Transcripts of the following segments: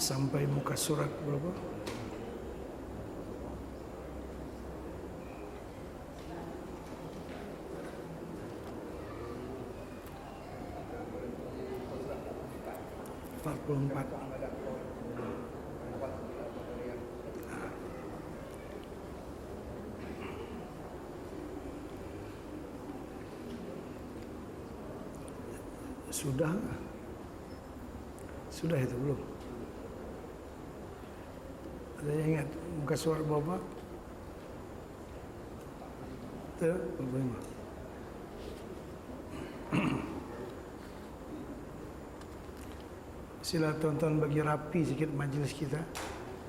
sampai muka surat berapa? Empat. Sudah? Sudah itu belum? Ada yang ingat muka surat berapa? Itu berapa? Sila tuan-tuan bagi rapi sikit majlis kita.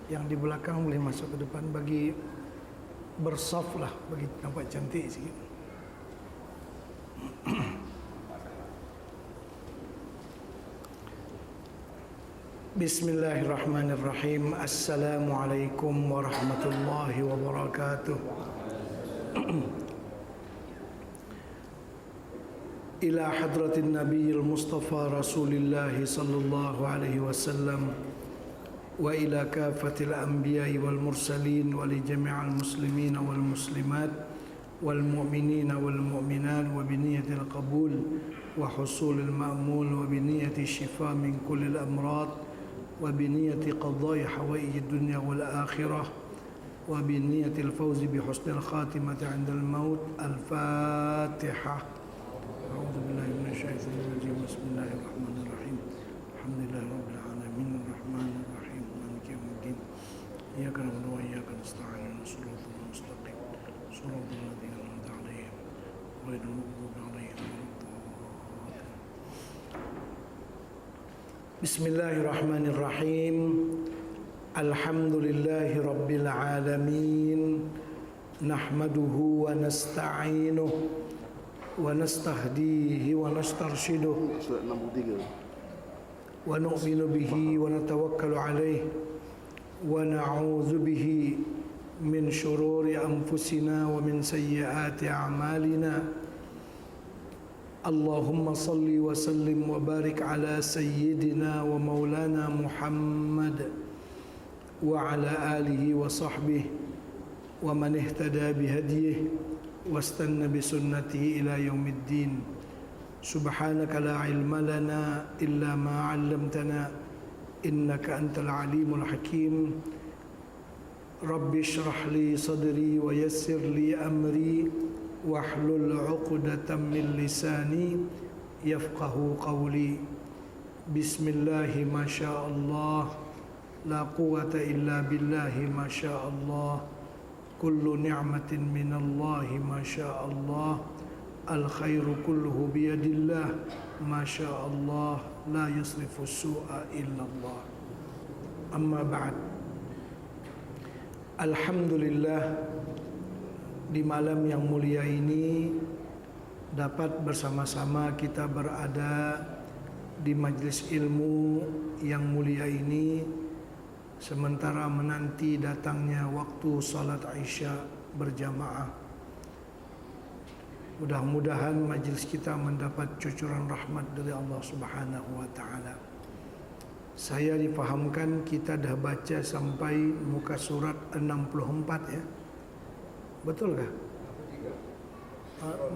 Yang di belakang boleh masuk ke depan, bagi bersaf lah, bagi nampak cantik sikit. Bismillahirrahmanirrahim. Assalamualaikum warahmatullahi wabarakatuh. Ila hadratin nabiyil mustafa rasulillahi sallallahu alaihi wasallam wa ila kafatil anbiya'i wal mursalin wa li jami'al muslimina wal muslimat wal mu'minina wal mu'minat wa biniyatil qabul wa husulil ma'mul wa biniyati shifa min kullil amrad wa biniyati qadai hawaijid dunya wal akhirah wa biniyatil fawzi bi husnil khatimati 'indal maut. Al-Fatihah. أعوذ بالله من الشيطان الرجيم. بسم الله الرحمن الرحيم. الحمد لله رب العالمين الرحمن الرحيم مالك يوم الدين إياك نعبد وإياك نستعين صراط المستقيم صراط الذين أنعمت عليهم غير المغضوب عليهم ولا الضالين. بسم الله الرحمن الرحيم. الحمد لله رب العالمين نحمده ونستعينه ونستهديه ونسترشده ونؤمن به ونتوكل عليه ونعوذ به من شرور أنفسنا ومن سيئات أعمالنا. اللهم صل وسلم وبارك على سيدنا ومولانا محمد وعلى آله وصحبه ومن اهتدى بهديه واستنى بسنته إلى يوم الدين. سبحانك لا علم لنا إلا ما علمتنا إنك أنت العليم الحكيم. رب اشرح لي صدري ويسر لي أمري واحلل عقدة من لساني يفقه قولي. بسم الله ما شاء الله لا قوة إلا بالله ما شاء الله. كل نعمة من الله ما شاء الله. الخير كله بيد الله ما شاء الله. لا يصرف السوء إلا الله. أما بعد. Alhamdulillah, di malam yang mulia ini dapat bersama-sama kita berada di majlis ilmu yang mulia ini, sementara menanti datangnya waktu salat Isya berjamaah. Mudah-mudahan majlis kita mendapat cucuran rahmat dari Allah Subhanahu wa taala. Saya difahamkan kita dah baca sampai muka surat 64 ya. Betul kah?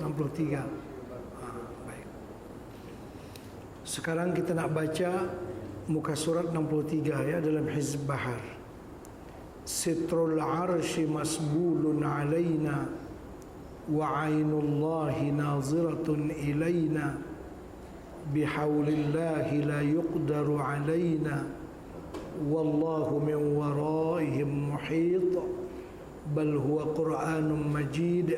63. Baik. Sekarang kita nak baca muka surat 63 ya, dalam Hizb Bahar. Sitrul arshi masbulun alaina wa ainullahi naziratun ilaina bihaulillahi la yuqdaru alaina wallahu min waraihim muhit bal huwa Qur'anun majid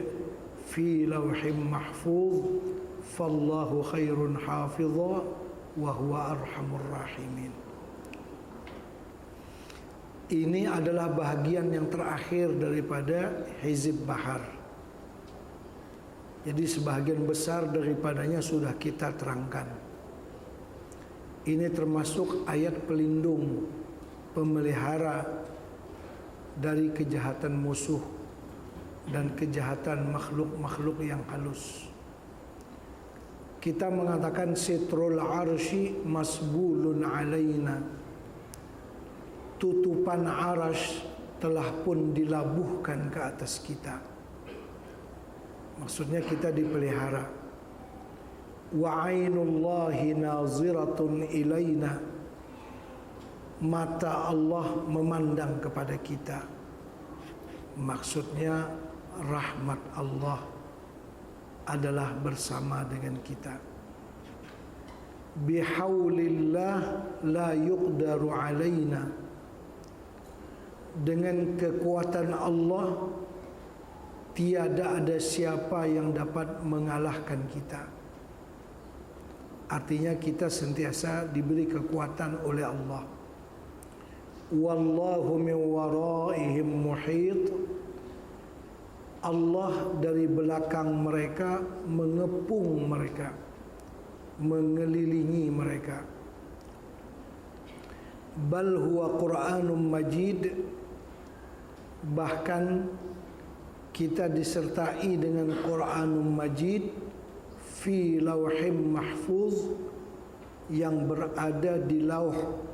fi lawhim mahfuz fallahu khairun hafidha wa huwa arhamur rahimin. Ini adalah bahagian yang terakhir daripada Hizb Bahar. Jadi sebahagian besar daripadanya sudah kita terangkan. Ini termasuk ayat pelindung, pemelihara dari kejahatan musuh dan kejahatan makhluk-makhluk yang halus. Kita mengatakan sitrul arsy masbulun alaina. tutupan arasy telah pun dilabuhkan ke atas kita. Maksudnya kita dipelihara. Wa ainullahi naziratun ilaina, mata Allah memandang kepada kita. Maksudnya rahmat Allah adalah bersama dengan kita. Bihaulillah la yuqdaru alaina, dengan kekuatan Allah tiada ada siapa yang dapat mengalahkan kita. Artinya kita sentiasa diberi kekuatan oleh Allah. Wallahu min waraihim muhit, Allah dari belakang mereka mengepung mereka, mengelilingi mereka. Bal huwa Qur'anun Majid, bahkan kita disertai dengan Qur'anun Majid fi lauhim mahfuz, yang berada di lauh.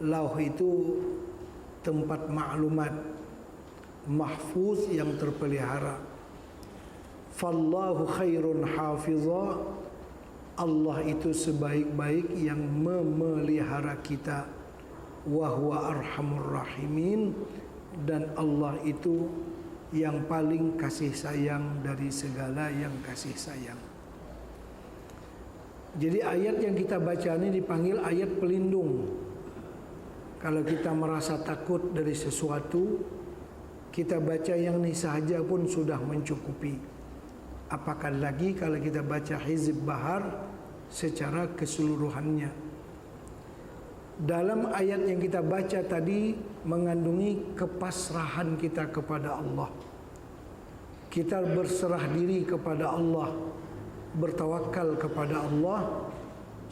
Lauh itu tempat maklumat, mahfuz yang terpelihara. Fallahu khairun hafizah, Allah itu sebaik-baik yang memelihara kita. Wa huwa arhamur rahimin, dan Allah itu yang paling kasih sayang dari segala yang kasih sayang. Jadi ayat yang kita baca ini dipanggil ayat pelindung. Kalau kita merasa takut dari sesuatu, kita baca yang ini sahaja pun sudah mencukupi. Apakah lagi kalau kita baca Hizb Bahar secara keseluruhannya. Dalam ayat yang kita baca tadi mengandungi kepasrahan kita kepada Allah. Kita berserah diri kepada Allah, bertawakal kepada Allah,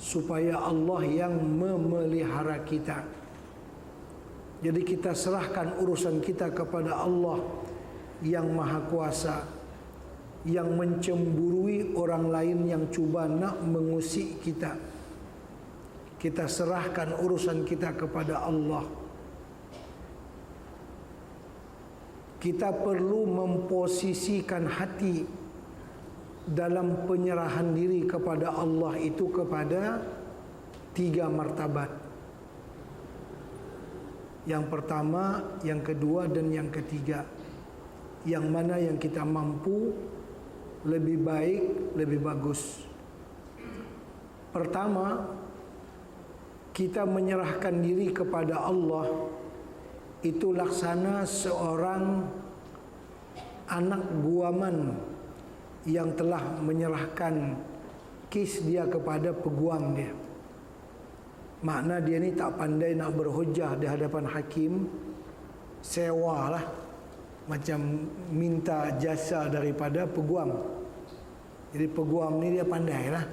supaya Allah yang memelihara kita. Jadi kita serahkan urusan kita kepada Allah yang Maha Kuasa, yang mencemburui orang lain yang cuba nak mengusik kita. Kita serahkan urusan kita kepada Allah. Kita perlu memposisikan hati dalam penyerahan diri kepada Allah itu kepada 3 martabat. Yang pertama, yang kedua, dan yang ketiga. Yang mana yang kita mampu, lebih baik, lebih bagus. Pertama, kita menyerahkan diri kepada Allah itu laksana seorang anak guaman yang telah menyerahkan kes dia kepada peguam dia. Makna dia ni tak pandai nak berhujah di hadapan hakim, sewalah, macam minta jasa daripada peguam. Jadi peguam ni dia pandai lah.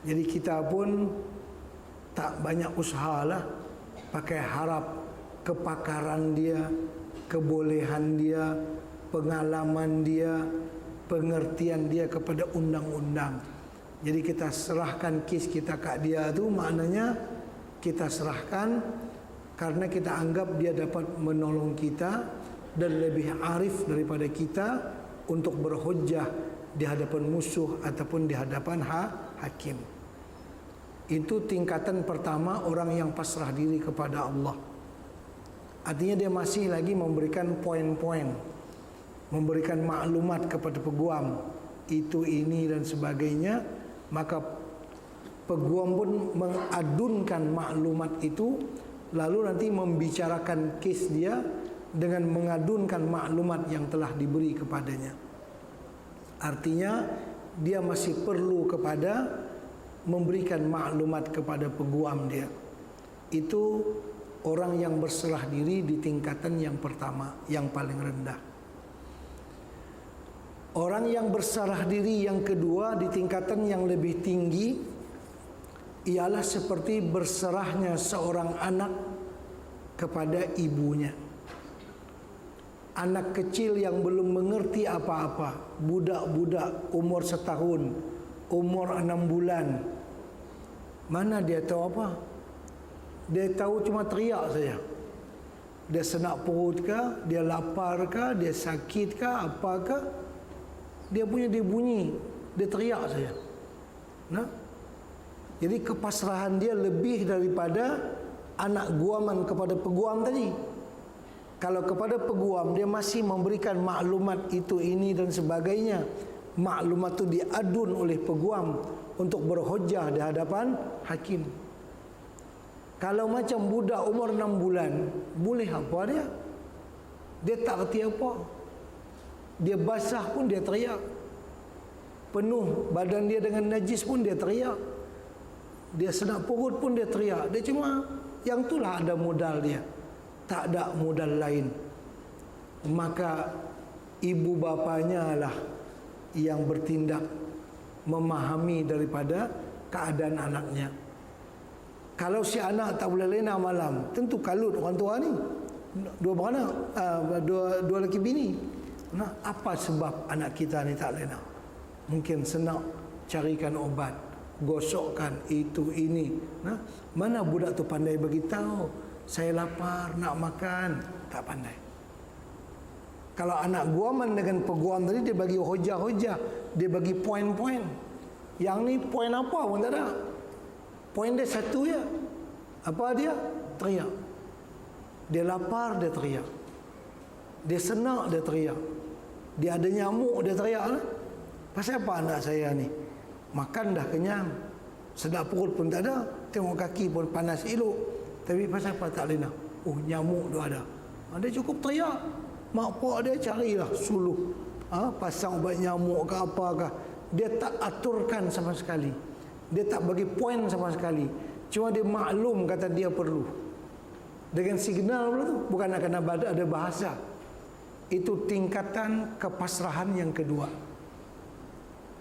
Jadi kita pun tak banyak usaha lah, pakai harap kepakaran dia, kebolehan dia, pengalaman dia, pengertian dia kepada undang-undang. Jadi kita serahkan kes kita kat dia tu, maknanya kita serahkan karena kita anggap dia dapat menolong kita dan lebih arif daripada kita untuk berhujjah di hadapan musuh ataupun di hadapan hakim. Itu tingkatan pertama orang yang pasrah diri kepada Allah. Artinya dia masih lagi memberikan poin-poin, memberikan maklumat kepada peguam, itu, ini dan sebagainya. Maka peguam pun mengadunkan maklumat itu, lalu nanti membicarakan kes dia dengan mengadunkan maklumat yang telah diberi kepadanya. Artinya dia masih perlu kepada memberikan maklumat kepada peguam dia. Itu orang yang berserah diri di tingkatan yang pertama, yang paling rendah. Orang yang berserah diri yang kedua di tingkatan yang lebih tinggi ialah seperti berserahnya seorang anak kepada ibunya. Anak kecil yang belum mengerti apa-apa, budak-budak umur 1 tahun, umur 6 bulan. Mana dia tahu apa? Dia tahu cuma teriak saja. Dia senak perut ke, dia lapar ke, dia sakit ke, apa ke, dia bunyi, dia teriak saja. Nah, jadi kepasrahan dia lebih daripada anak guaman kepada peguam tadi. Kalau kepada peguam dia masih memberikan maklumat itu ini dan sebagainya, maklumat itu diadun oleh peguam untuk berhujjah di hadapan hakim. Kalau macam budak umur 6 bulan, boleh apa dia? Dia tak kerti apa. Dia basah pun dia teriak. Penuh badan dia dengan najis pun dia teriak. Dia senak perut pun dia teriak. Dia cuma yang itulah ada modal dia. Tak ada modal lain. Maka ibu bapanya lah yang bertindak, memahami daripada keadaan anaknya. Kalau si anak tak boleh lena malam, tentu kalut orang tua ni. Dua beranak, dua lelaki bini. Nah, apa sebab anak kita ni tak lena? Mungkin senang carikan obat, gosokkan itu ini. Nah, mana budak tu pandai beritahu, saya lapar nak makan, tak pandai. Kalau anak guaman dengan peguam tadi, dia bagi hujah-hujah, dia bagi poin-poin. Yang ni poin apa pun tak ada. Poin dia satu je. Apa dia? Teriak. Dia lapar, dia teriak. Dia senak, dia teriak. Dia ada nyamuk, dia teriak lah. Pasal apa anak saya ni? Makan dah kenyang, sedap perut pun tak ada, tengok kaki pun panas elok, tapi pasal apa tak lena? Oh, nyamuk tu ada. Dia cukup teriak. Mak pak dia carilah suluh, pasang ubat nyamuk ke apa ke. Dia tak aturkan sama sekali. Dia tak bagi poin sama sekali. Cuma dia maklum kata dia perlu. Dengan signal pula tu, bukan akan ada bahasa. Itu tingkatan kepasrahan yang kedua.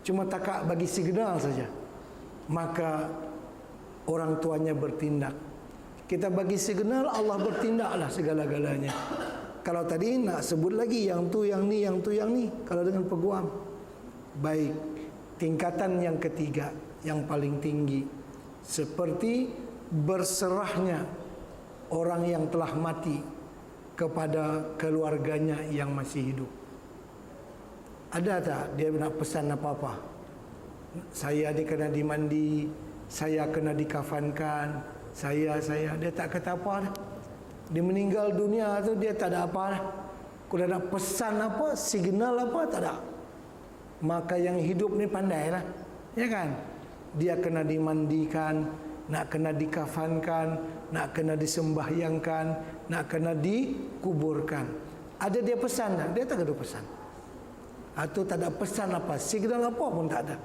Cuma takak bagi signal saja. Maka orang tuanya bertindak. Kita bagi signal, Allah bertindaklah segala-galanya. Kalau tadi nak sebut lagi yang tu, yang ni, yang tu, yang ni. Kalau dengan peguam. Baik. Tingkatan yang ketiga, yang paling tinggi, seperti berserahnya orang yang telah mati kepada keluarganya yang masih hidup. Ada tak dia nak pesan apa-apa? Saya dia kena dimandi, saya kena dikafankan, saya dia tak kata apa dah. Dia meninggal dunia tu dia tak ada apa dah. Kalau nak pesan apa, signal apa, tak ada. Maka yang hidup ni pandailah, ya kan? Dia kena dimandikan, nak kena dikafankan, nak kena disembahyangkan, nak kena dikuburkan. Ada dia pesan tak? Dia tak ada pesan. Atau tak ada pesan apa, signal apa pun tak ada.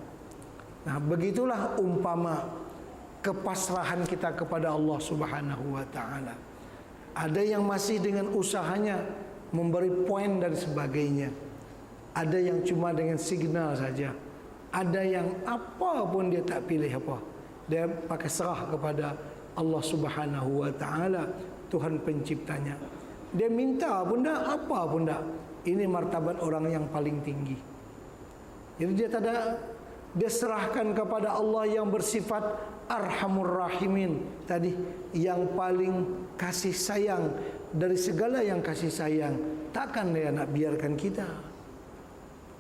Nah, begitulah umpama kepasrahan kita kepada Allah Subhanahu wa taala. Ada yang masih dengan usahanya memberi poin dan sebagainya. Ada yang cuma dengan signal saja. Ada yang apa pun dia tak pilih apa. Dia pakai serah kepada Allah Subhanahu wa taala, Tuhan penciptanya. Dia minta pun tak, apa pun tak. Ini martabat orang yang paling tinggi. Jadi dia tak ada, dia serahkan kepada Allah yang bersifat Arhamur Rahimin tadi, yang paling kasih sayang dari segala yang kasih sayang. Takkan dia nak biarkan kita.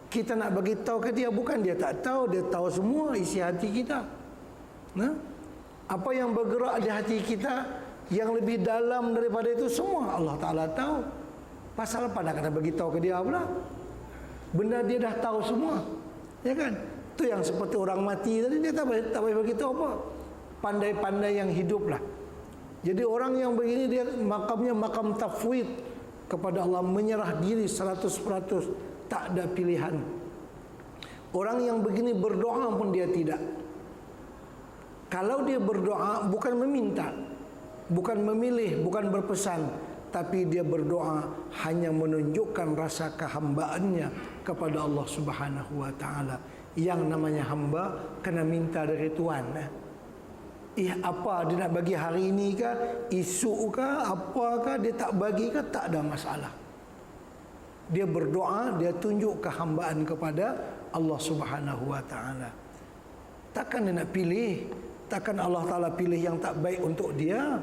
Kita nak bagi tahu ke dia, bukan dia tak tahu, dia tahu semua isi hati kita. Nah, apa yang bergerak di hati kita yang lebih dalam daripada itu semua Allah Taala tahu. Pasal apa nak kena bagi tahu ke dia pula? Benda dia dah tahu semua. Ya kan? Itu yang seperti orang mati tadi, dia tak boleh bagi tahu apa. Pandai-pandai yang hiduplah. Jadi orang yang begini dia makamnya makam tafwid kepada Allah, menyerah diri 100%. Tak ada pilihan. Orang yang begini berdoa pun dia tidak. Kalau dia berdoa bukan meminta, bukan memilih, bukan berpesan, tapi dia berdoa hanya menunjukkan rasa kehambaannya kepada Allah Subhanahu wa taala. Yang namanya hamba kena minta dari Tuhan. Apa dia nak bagi hari ini ke, esok ke, apakah dia tak bagi ke, tak ada masalah. Dia berdoa, dia tunjuk kehambaan kepada Allah Subhanahu wa taala. Takkan dia nak pilih, takkan Allah Taala pilih yang tak baik untuk dia.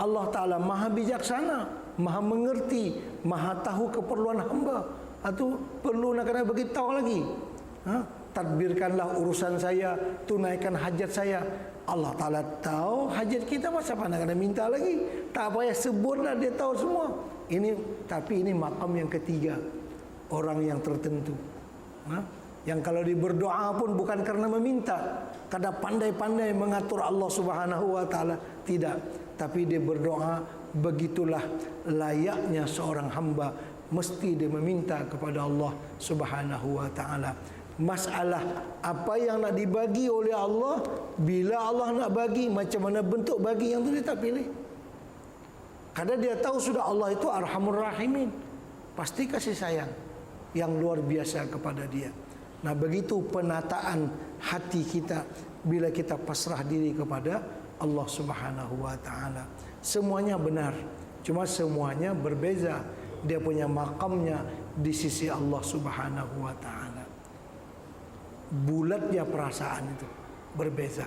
Allah Taala Maha bijaksana. Maha mengerti, Maha tahu keperluan hamba. Itu perlu nak kena bagi tahu lagi. Tadbirkanlah urusan saya, tunaikan hajat saya. Allah Ta'ala tahu hajat kita, masa mana kena minta lagi? Tak payah sebutlah, dia tahu semua. Tapi ini makam yang ketiga, orang yang tertentu. Yang kalau dia berdoa pun bukan karena meminta, karena pandai-pandai mengatur Allah Subhanahu wa Ta'ala, tidak. Tapi dia berdoa, begitulah layaknya seorang hamba, mesti dia meminta kepada Allah Subhanahu wa Ta'ala. Masalah apa yang nak dibagi oleh Allah, bila Allah nak bagi, macam mana bentuk bagi, yang tu dia tak pilih. Karena dia tahu sudah Allah itu Arhamur Rahimin, pasti kasih sayang yang luar biasa kepada dia. Nah, begitu penataan hati kita bila kita pasrah diri kepada Allah Subhanahu wa Ta'ala. Semuanya benar, cuma semuanya berbeza dia punya makamnya di sisi Allah Subhanahu wa Ta'ala. Bulatnya perasaan itu berbeza.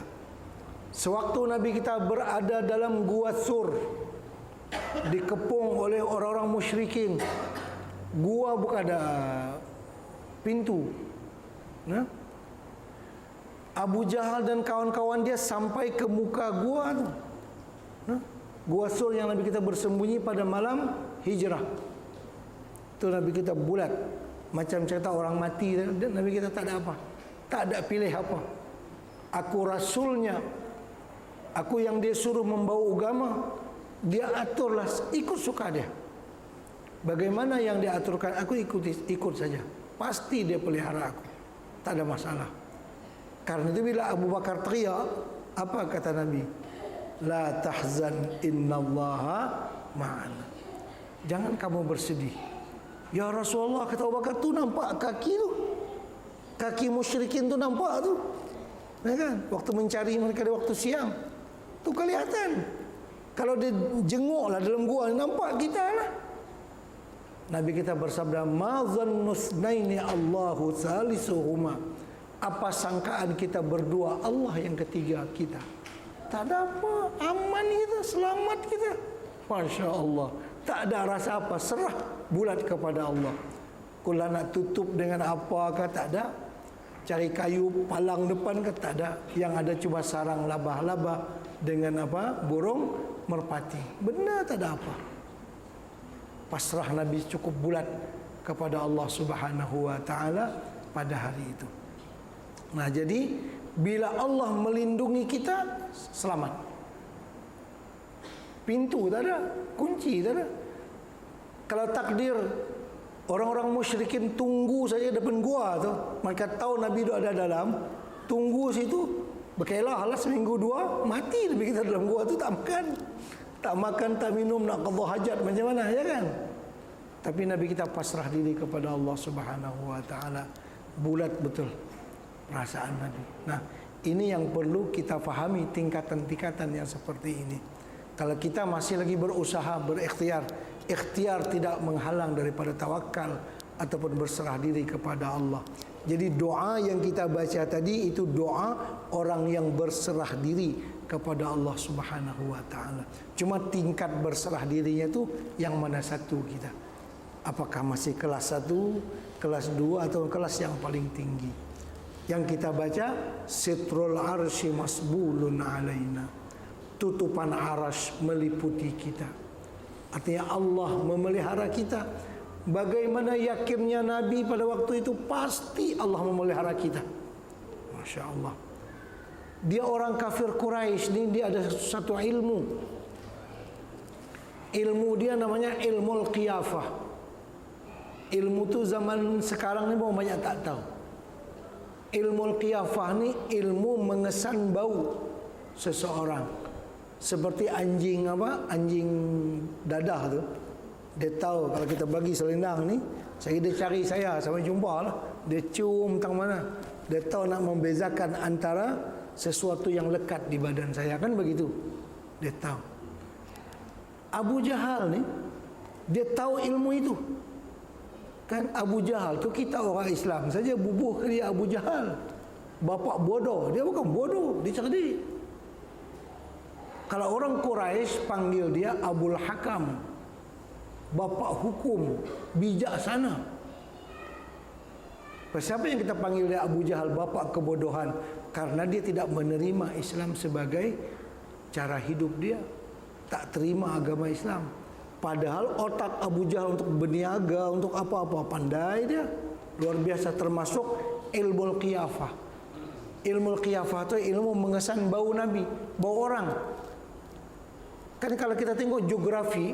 Sewaktu Nabi kita berada dalam gua Sur, dikepung oleh orang-orang musyrikin. Gua bukan ada pintu. Abu Jahal dan kawan-kawan dia sampai ke muka gua tu. Gua Sur yang Nabi kita bersembunyi pada malam hijrah. Itu Nabi kita bulat, macam cerita orang mati. Dan Nabi kita tak ada apa, tak ada pilih apa. Aku rasulnya, aku yang dia suruh membawa agama, dia aturlah, ikut suka dia. Bagaimana yang dia aturkan, aku ikut saja. Pasti dia pelihara aku, tak ada masalah. Karena itu bila Abu Bakar teriak, apa kata Nabi? La tahzan innallaha ma'ana. Jangan kamu bersedih. Ya Rasulullah, kata Abu Bakar, tu nampak kaki tu, kaki musyrikin tu nampak tu, ya kan? Waktu mencari mereka di waktu siang, tu kelihatan. Kalau dia jenguklah dalam gua, nampak kita lah. Nabi kita bersabda, ma dhannusnaini Allahu salisuhuma. Apa sangkaan kita berdua, Allah yang ketiga kita. Tak ada apa, aman kita, selamat kita. Masya Allah, tak ada rasa apa, serah bulat kepada Allah. Kalau nak tutup dengan apakah, tak ada. Cari kayu palang depan ke, tak ada. Yang ada cuma sarang labah-labah dengan apa, burung merpati. Benar, tak ada apa. Pasrah Nabi cukup bulat kepada Allah Subhanahu wa Ta'ala pada hari itu. Nah, jadi bila Allah melindungi kita, selamat. Pintu tak ada, kunci tak ada. Kalau takdir orang-orang musyrikin tunggu saja depan gua tu, mereka tahu Nabi itu ada dalam, tunggu situ, berkelah lah seminggu dua, mati lebih kita dalam gua tu, tak makan, tak minum, nak qadha hajat macam mana, ya kan? Tapi Nabi kita pasrah diri kepada Allah Subhanahu wa Ta'ala. Bulat betul perasaan Nabi. Nah, ini yang perlu kita fahami, tingkatan-tingkatan yang seperti ini. Kalau kita masih lagi berusaha, berikhtiar, ikhtiar tidak menghalang daripada tawakal ataupun berserah diri kepada Allah. Jadi doa yang kita baca tadi itu doa orang yang berserah diri kepada Allah Subhanahu wa Ta'ala. Cuma tingkat berserah dirinya itu yang mana satu kita? Apakah masih kelas 1, kelas 2 atau kelas yang paling tinggi? Yang kita baca, sitrul arsy masbulun alaina. Tutupan arasy meliputi kita. Artinya Allah memelihara kita. Bagaimana yakinnya Nabi pada waktu itu, pasti Allah memelihara kita. Masya Allah. Dia orang kafir Quraisy ni, dia ada satu ilmu. Ilmu dia namanya ilmu al-qiyafah. Ilmu tu zaman sekarang ni banyak tak tahu. Ilmu al-qiyafah ni ilmu mengesan bau seseorang. Seperti anjing apa? Anjing dadah tu. Dia tahu kalau kita bagi selendang ni, dia cari saya sampai jumpa lah. Dia cium tang mana. Dia tahu nak membezakan antara sesuatu yang lekat di badan saya, kan begitu. Dia tahu. Abu Jahal ni, dia tahu ilmu itu. Kan Abu Jahal tu, kita orang Islam saja bubuh ke dia Abu Jahal, bapak bodoh. Dia bukan bodoh, dia cerdik. Kalau orang Quraisy panggil dia Abul Hakam. bapa hukum, bijaksana. Siapa yang kita panggil dia Abu Jahal, bapa kebodohan? Karena dia tidak menerima Islam sebagai cara hidup dia, tak terima agama Islam. Padahal otak Abu Jahal untuk berniaga, untuk apa-apa pandai dia, luar biasa. Termasuk ilmu qiyafah. Ilmu qiyafah itu ilmu mengesan bau Nabi, bau orang. Kan kalau kita tengok geografi,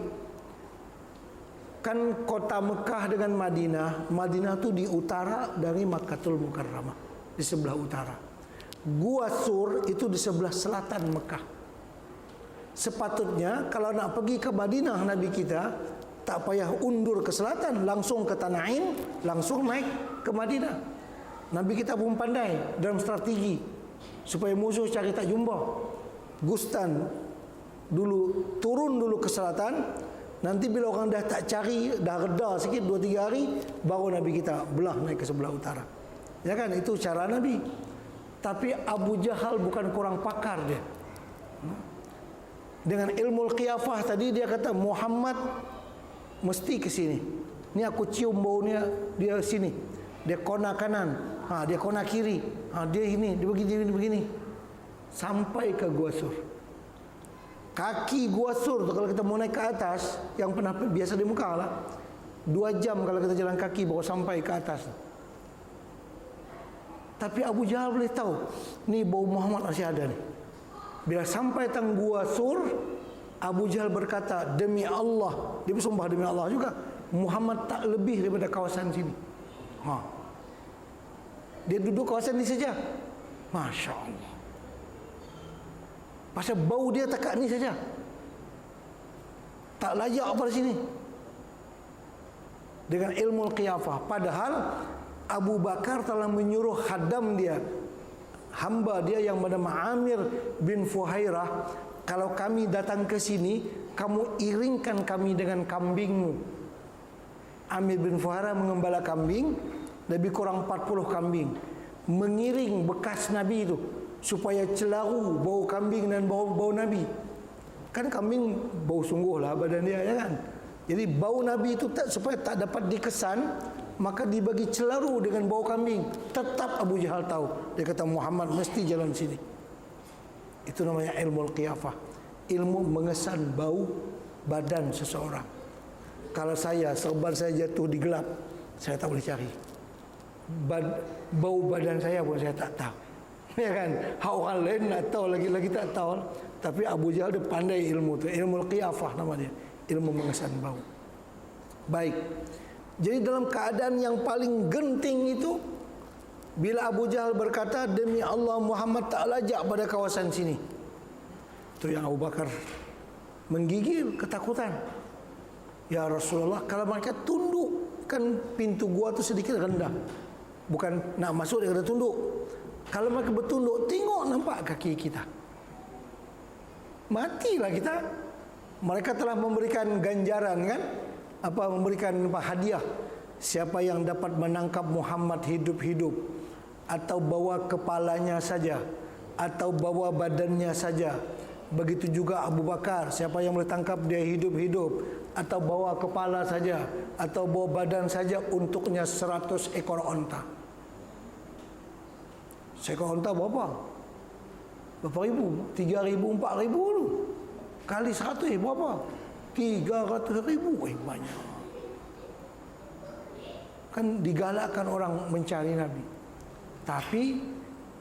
kan kota Mekah dengan Madinah, Madinah tu di utara dari Makkahul Mukarramah, di sebelah utara. Gua Sur itu di sebelah selatan Mekah. Sepatutnya kalau nak pergi ke Madinah Nabi kita, tak payah undur ke selatan, langsung ke Tana'im, langsung naik ke Madinah. Nabi kita pun pandai dalam strategi supaya musuh cari tak jumpa. Gustan dulu turun dulu ke selatan, nanti bila orang dah tak cari, dah reda sikit 2-3 hari, baru Nabi kita belah naik ke sebelah utara. Ya kan, itu cara Nabi. Tapi Abu Jahal bukan kurang pakar dia. Dengan ilmu qiyafah tadi dia kata Muhammad mesti ke sini. Ni aku cium baunya, dia sini. Dia kona kanan, dia kona kiri, dia ini, dia begini. Sampai ke Gua Sur. Kaki Gua Sur tu kalau kita mau naik ke atas, yang pernah biasa di Mekah lah, 2 jam kalau kita jalan kaki baru sampai ke atas. Tapi Abu Jahal boleh tahu, ni bau Muhammad masih ada ni. Bila sampai tang Gua Sur, Abu Jahal berkata, demi Allah, dia bersumpah demi Allah juga, Muhammad tak lebih daripada kawasan sini. Dia duduk kawasan ni saja. Masya Allah. Pasal bau dia takat ni saja, tak layak pada sini. Dengan ilmu qiyafah. Padahal Abu Bakar telah menyuruh khadam dia, hamba dia yang bernama Amir bin Fuhairah, kalau kami datang ke sini, kamu iringkan kami dengan kambingmu. Amir bin Fuhairah mengembala kambing, lebih kurang 40 kambing, mengiring bekas Nabi itu supaya celaru bau kambing dan bau Nabi. Kan kambing bau sungguh lah badan dia, ya kan? Jadi bau Nabi itu supaya tak dapat dikesan, maka dibagi celaru dengan bau kambing. Tetap Abu Jahal tahu. Dia kata Muhammad mesti jalan sini. Itu namanya ilmu qiyafah, ilmu mengesan bau badan seseorang. Kalau serban saya jatuh di gelap, saya tak boleh cari. Bau badan saya pun saya tak tahu. Ya kan? Orang lain nak tahu, lagi tak tahu. Tapi Abu Jahal dia pandai ilmu tu, ilmu qiyafah nama dia, ilmu mengesan bau. Baik. Jadi dalam keadaan yang paling genting itu, bila Abu Jahal berkata, demi Allah Muhammad tak lajak pada kawasan sini, itu yang Abu Bakar menggigil ketakutan. Ya Rasulullah, kalau mereka tunduk, kan pintu gua tu sedikit rendah, bukan nak masuk dia kena tunduk. Kalau mereka bertunduk, tengok nampak kaki kita, matilah kita. Mereka telah memberikan ganjaran, kan, memberikan hadiah. Siapa yang dapat menangkap Muhammad hidup-hidup, atau bawa kepalanya saja, atau bawa badannya saja. Begitu juga Abu Bakar, siapa yang boleh tangkap dia hidup-hidup, atau bawa kepala saja, atau bawa badan saja, untuknya 100 ekor onta. Seekor onta berapa? Berapa ribu? 3.000, 4.000 tu. Kali 100 berapa? 300.000. Banyak. Kan digalakkan orang mencari Nabi. Tapi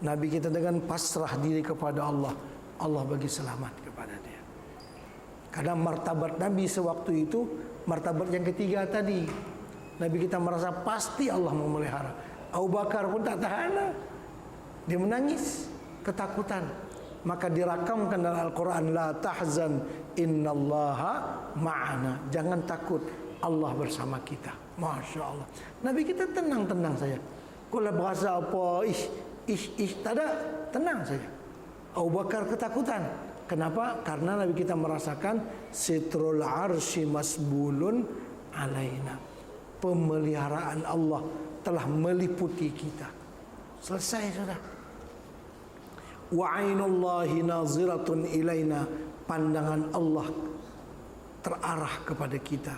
Nabi kita dengan pasrah diri kepada Allah, Allah bagi selamat kepada dia. Karena martabat Nabi sewaktu itu, martabat yang ketiga tadi, Nabi kita merasa pasti Allah memelihara. Abu Bakar pun tak tahan lah. Dia menangis ketakutan. Maka dirakamkan dalam Al-Quran, la tahzan innallaha ma'ana. Jangan takut, Allah bersama kita. Masya Allah. Nabi kita tenang-tenang saja. Kalau berasa apa, tak ada, tenang saja. Abu Bakar ketakutan. Kenapa? Karena Nabi kita merasakan sitrul arsy masbulun alaina. Pemeliharaan Allah telah meliputi kita. Selesai sudah. Wa ainullahi naziratun ilaina. Pandangan Allah terarah kepada kita.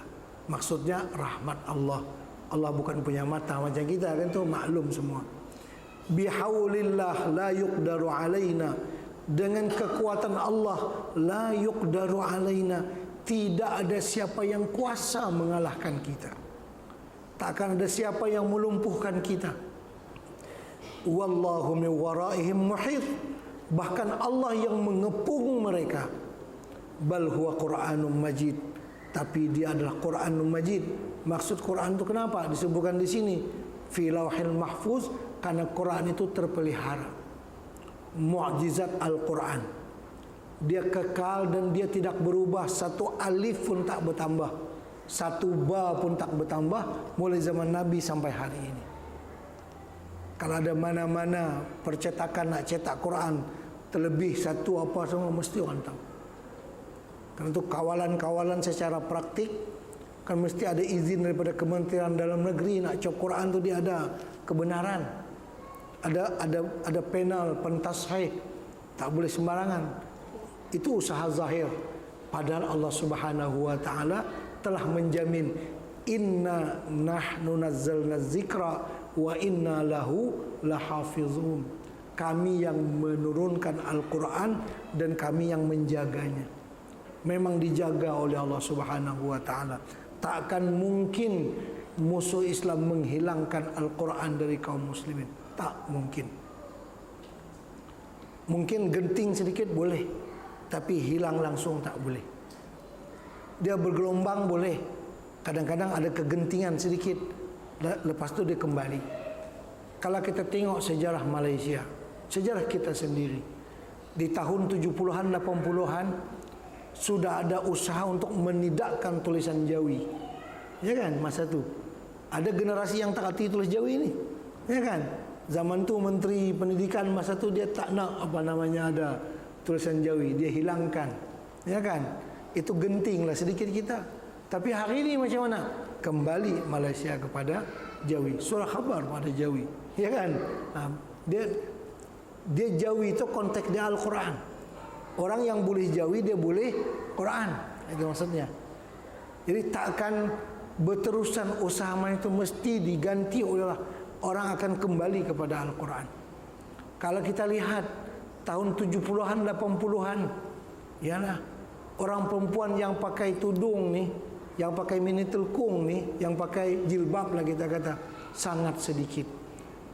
Maksudnya rahmat Allah. Allah bukan punya mata macam kita kan, tu maklum semua. Bihaulillah la yuqdaru alaina, dengan kekuatan Allah, la yuqdaru alaina, tidak ada siapa yang kuasa mengalahkan kita. Takkan ada siapa yang melumpuhkan kita. Wallahu min waraihim muhit, bahkan Allah yang mengepung mereka. Bal huwa Qur'anun Majid, tapi dia adalah Qur'anun Majid. Maksud Quran itu kenapa disebutkan di sini fi lauhil mahfuz? Karena Quran itu terpelihara. Mukjizat Al-Quran, dia kekal dan dia tidak berubah. Satu alif pun tak bertambah, satu ba pun tak bertambah mulai zaman Nabi sampai hari ini. Kalau ada mana-mana percetakan nak cetak Quran terlebih satu apa semua, mesti orang tahu. Karena itu kawalan-kawalan secara praktik kan mesti ada izin daripada Kementerian Dalam Negeri. Nak cop Quran tu dia ada kebenaran, ada panel pentashih, tak boleh sembarangan. Itu usaha zahir, padahal Allah Subhanahu wa taala telah menjamin, inna nahnu nazzalna dzikra wa inna lahu lahafizun. Kami yang menurunkan Al-Quran dan kami yang menjaganya. Memang dijaga oleh Allah Subhanahu wa taala. Takkan mungkin musuh Islam menghilangkan Al-Quran dari kaum muslimin. Tak mungkin. Mungkin genting sedikit boleh, tapi hilang langsung tak boleh. Dia bergelombang boleh, kadang-kadang ada kegentingan sedikit, lepas tu dia kembali. Kalau kita tengok sejarah Malaysia, sejarah kita sendiri, di tahun 70-an 80-an sudah ada usaha untuk menidakkan tulisan Jawi, ya kan? Masa tu ada generasi yang tak hati tulis Jawi ni, ya kan? Zaman tu Menteri Pendidikan masa tu dia tak nak apa namanya ada tulisan Jawi, dia hilangkan, ya kan? Itu genting lah sedikit kita. Tapi hari ini macam mana? Kembali Malaysia kepada Jawi, surah khabar pada Jawi, ya kan? Dia Jawi itu konteks dia Al-Quran. Orang yang boleh Jawi dia boleh Quran, itu maksudnya. Jadi takkan berterusan usaha itu mesti diganti oleh orang akan kembali kepada Al-Quran. Kalau kita lihat tahun 70-an 80-an, ialah orang perempuan yang pakai tudung ni, yang pakai mini telkung ni, yang pakai jilbab lah kita kata, sangat sedikit.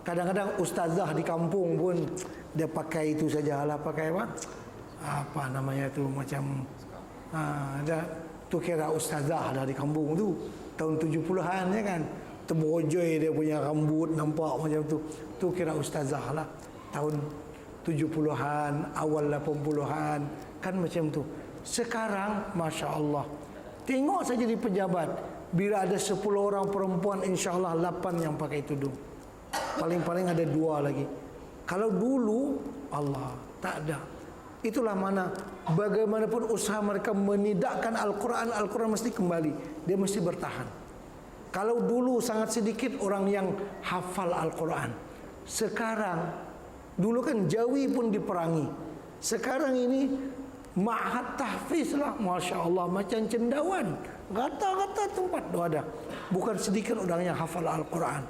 Kadang-kadang ustazah di kampung pun dia pakai itu sajalah, pakai apa namanya tu, macam ada tu kira ustazah dah di kampung tu tahun 70-an, ya kan? Terborojoi dia punya rambut nampak macam tu. Tu kira ustazah lah. Tahun 70-an, awal 80-an kan macam tu. Sekarang Masya Allah, tengok saja di pejabat, bila ada 10 orang perempuan, insya Allah 8 yang pakai tudung. Paling-paling ada 2 lagi. Kalau dulu Allah tak ada. Itulah mana bagaimanapun usaha mereka menidakkan Al-Quran, Al-Quran mesti kembali. Dia mesti bertahan. Kalau dulu sangat sedikit orang yang hafal Al-Quran. Sekarang, dulu kan Jawi pun diperangi. Sekarang ini ma'had tahfiz lah, Masya Allah, macam cendawan. Rata-rata tempat tu ada. Bukan sedikit orang yang hafal Al-Quran.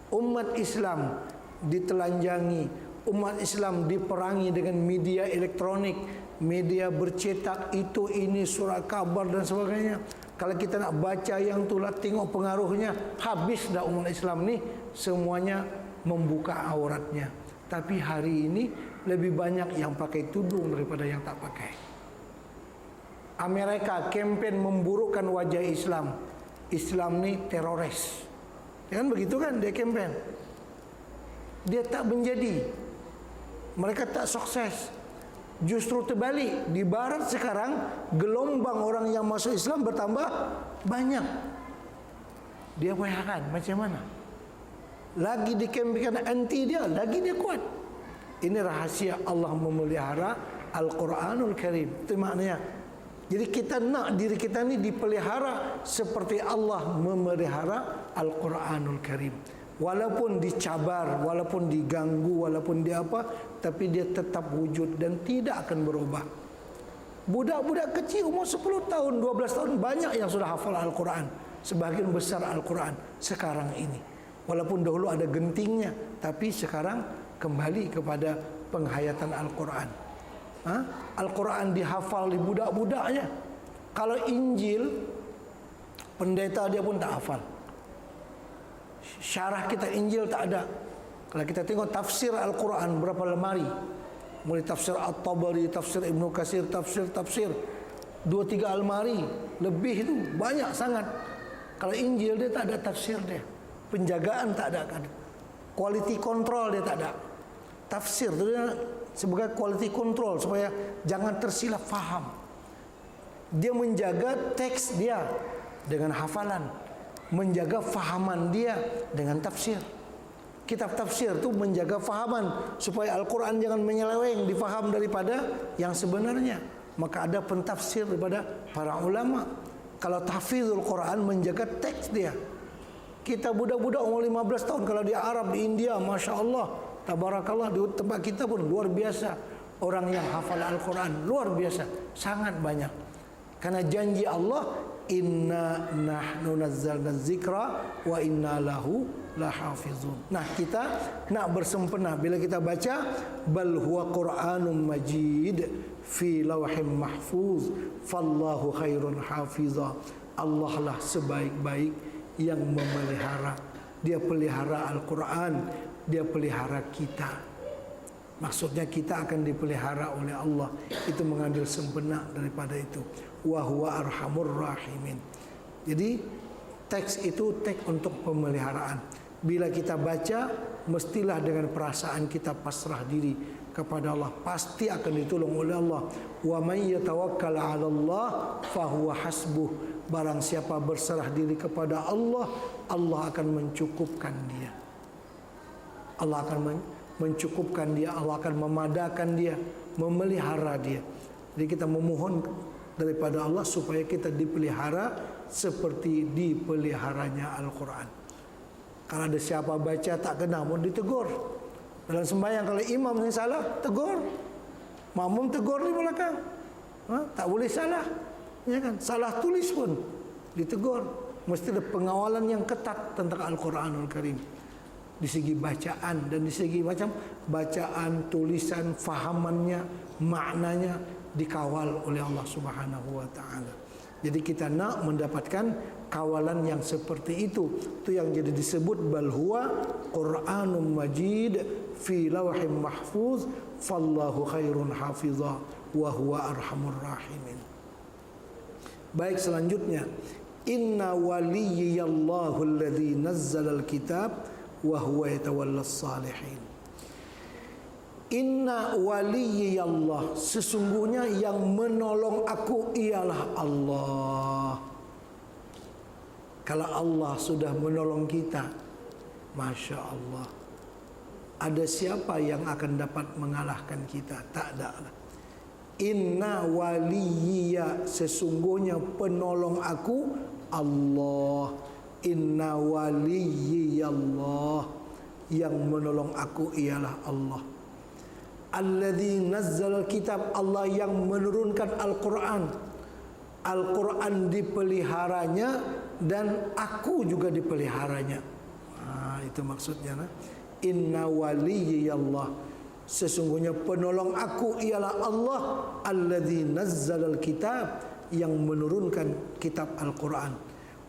Umat Islam ditelanjangi, umat Islam diperangi dengan media elektronik, media bercetak, itu ini, surat kabar dan sebagainya. Kalau kita nak baca yang itulah, tengok pengaruhnya, habis dah umat Islam ni semuanya membuka auratnya. Tapi hari ini lebih banyak yang pakai tudung daripada yang tak pakai. Amerika kempen memburukkan wajah Islam. Islam ni teroris, kan begitu kan dia kempen. Dia tak menjadi, mereka tak sukses. Justru terbalik, di barat sekarang gelombang orang yang masuk Islam bertambah banyak. Dia bayangkan macam mana, lagi dikempikan anti dia, lagi dia kuat. Ini rahasia Allah memelihara Al-Quranul Karim. Itu maknanya. Jadi kita nak diri kita ni dipelihara seperti Allah memelihara Al-Quranul Karim. Walaupun dicabar, walaupun diganggu, walaupun dia apa, tapi dia tetap wujud dan tidak akan berubah. Budak-budak kecil umur 10 tahun, 12 tahun banyak yang sudah hafal Al-Quran. Sebagian besar Al-Quran sekarang ini. Walaupun dahulu ada gentingnya, tapi sekarang kembali kepada penghayatan Al-Quran. Al-Quran dihafal di budak-budaknya. Kalau Injil, pendeta dia pun tak hafal. Syarah kita Injil tak ada. Kalau kita tengok tafsir Al-Quran, berapa lemari, mulai tafsir At-Tabari, tafsir Ibnu Katsir, tafsir 2-3 almari lebih, itu banyak sangat. Kalau Injil dia tak ada tafsir dia, penjagaan tak ada kan, quality control dia tak ada. Tafsir itu dia sebagai quality control supaya jangan tersilap faham. Dia menjaga teks dia dengan hafalan, menjaga fahaman dia dengan tafsir. Kitab tafsir itu menjaga fahaman supaya Al-Quran jangan menyeleweng, difaham daripada yang sebenarnya. Maka ada pentafsir daripada para ulama. Kalau tahfizul Quran menjaga teks dia. Kita budak-budak umur 15 tahun kalau di Arab, di India, Masya Allah, tabarakallah, di tempat kita pun luar biasa. Orang yang hafal Al-Quran luar biasa, sangat banyak. Karena janji Allah, inna nahnu nazzalna dzikra wa inna lahu lahafizun. Nah, kita nak bersempena bila kita baca bal huwa Qur'anun Majid fi lauhim mahfuz fallahu khairun hafiza. Allah lah sebaik-baik yang memelihara. Dia pelihara Al-Quran, dia pelihara kita. Maksudnya kita akan dipelihara oleh Allah. Itu mengambil sempena daripada itu. Wa huwa arhamur rahimin. Jadi teks itu teks untuk pemeliharaan. Bila kita baca, mestilah dengan perasaan kita pasrah diri kepada Allah. Pasti akan ditolong oleh Allah. Wa may yatawakkal 'ala Allah fahuwa hasbuh. Barang siapa berserah diri kepada Allah, Allah akan mencukupkan dia. Allah akan mencukupkan dia, Allah akan memadakan dia, memelihara dia. Jadi kita memohon daripada Allah supaya kita dipelihara seperti dipeliharanya Al-Quran. Kalau ada siapa baca tak kena pun ditegur. Dalam sembahyang kalau imam yang salah, tegur. Makmum tegur di belakang. Tak boleh salah. Ya kan? Salah tulis pun ditegur. Mesti ada pengawalan yang ketat tentang Al-Quranul Karim. Di segi bacaan dan di segi macam bacaan, tulisan, fahamannya, maknanya dikawal oleh Allah Subhanahu wa taala. Jadi kita nak mendapatkan kawalan yang seperti itu. Itu yang jadi disebut bal huwa Qur'anun Majid fi lauhim mahfuz fallahu khairun hafiza wa huwa arhamur rahimin. Baik, selanjutnya inna waliyallahu alladzi nazzala al-kitab wa huwa yatawallas salihin. Inna waliyallah, sesungguhnya yang menolong aku ialah Allah. Kalau Allah sudah menolong kita, Masya Allah, ada siapa yang akan dapat mengalahkan kita? Tak ada. Inna waliyya, sesungguhnya penolong aku Allah. Inna waliyallah, yang menolong aku ialah Allah. Alladzi nazzal kitab, Allah yang menurunkan Al-Quran. Al-Quran dipeliharanya dan aku juga dipeliharanya. Itu maksudnya. Inna waliyallah, sesungguhnya penolong aku ialah Allah. Alladzi nazzal kitab, yang menurunkan kitab Al-Quran.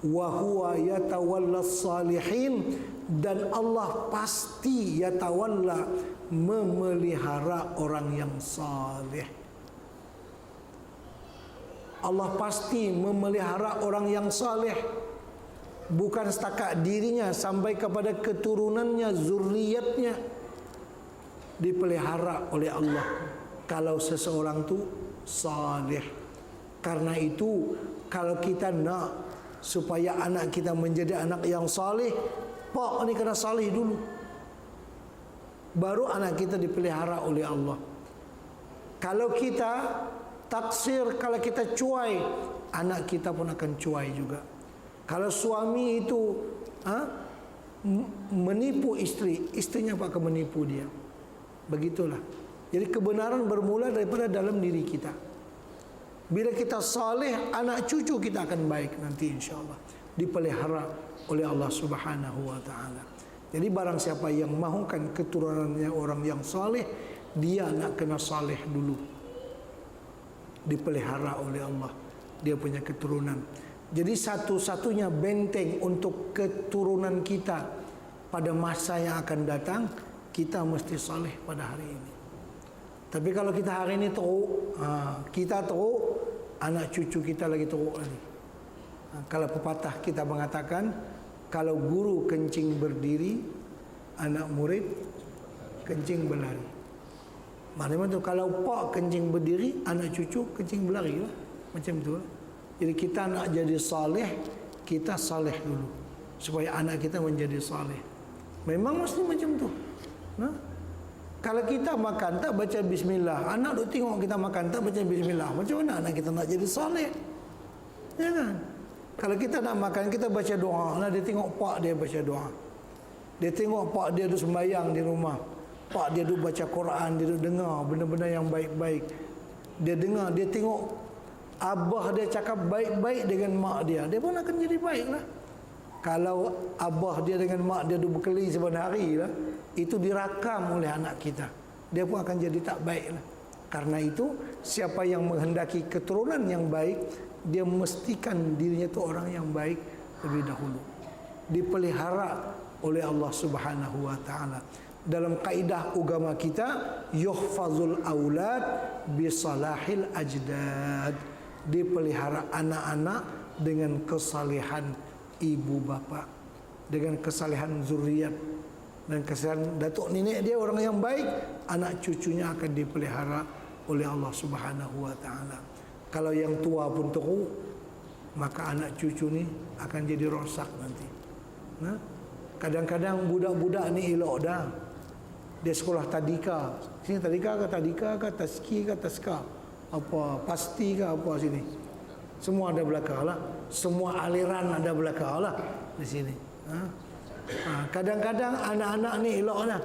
Wa huwa yatawallas salihin, dan Allah pasti yatawalla, memelihara orang yang saleh. Allah pasti memelihara orang yang saleh, bukan setakat dirinya, sampai kepada keturunannya, zuriatnya dipelihara oleh Allah kalau seseorang tu saleh. Karena itu kalau kita nak supaya anak kita menjadi anak yang saleh, pak ni kena saleh dulu, baru anak kita dipelihara oleh Allah. Kalau kita taksir, kalau kita cuai, anak kita pun akan cuai juga. Kalau suami itu menipu istri, istrinya akan menipu dia. Begitulah. Jadi kebenaran bermula daripada dalam diri kita. Bila kita saleh, anak cucu kita akan baik nanti insya-Allah, dipelihara oleh Allah Subhanahu wa taala. Jadi barang siapa yang mahukan keturunannya orang yang saleh, dia nak kena saleh dulu, dipelihara oleh Allah, dia punya keturunan. Jadi satu-satunya benteng untuk keturunan kita pada masa yang akan datang, kita mesti saleh pada hari ini. Tapi kalau kita hari ini teruk, kita teruk, anak cucu kita lagi teruk lagi. Kalau pepatah kita mengatakan, kalau guru kencing berdiri, anak murid kencing berlari. Maknanya tu, kalau pak kencing berdiri, anak cucu kencing berlari lah. Macam tu lah. Jadi kita nak jadi saleh, kita saleh dulu supaya anak kita menjadi saleh. Memang mesti macam tu. Nah, kalau kita makan tak baca bismillah, anak duk tengok kita makan tak baca bismillah, macam mana anak kita nak jadi saleh? Ya kan? Kalau kita nak makan, kita baca doa, anak dia tengok pak dia baca doa. Dia tengok pak dia duk sembahyang di rumah, pak dia duk baca Quran, dia duk dengar benda-benda yang baik-baik. Dia dengar, dia tengok abah dia cakap baik-baik dengan mak dia, dia pun akan jadi baiklah. Kalau abah dia dengan mak dia duk berkeli sebenarnya hari lah, itu dirakam oleh anak kita, dia pun akan jadi tak baiklah. Karena itu, siapa yang menghendaki keturunan yang baik, dia mestikan dirinya itu orang yang baik lebih dahulu, dipelihara oleh Allah Subhanahu wa taala. Dalam kaidah agama kita, yuhfazul aulad bisalahil ajdad, dipelihara anak-anak dengan kesalehan ibu bapa, dengan kesalehan zuriat dan kesalehan datuk nenek dia orang yang baik, anak cucunya akan dipelihara oleh Allah Subhanahu wa taala. Kalau yang tua pun teruk, maka anak cucu ni akan jadi rosak nanti. Nah, kadang-kadang budak-budak ni elok dah. Dia sekolah tadika. Sini tadika ke taski ke taska. Apa pasti ke apa sini. Semua ada belakang lah. Semua aliran ada belakang lah di sini. Kadang-kadang anak-anak ni elok lah.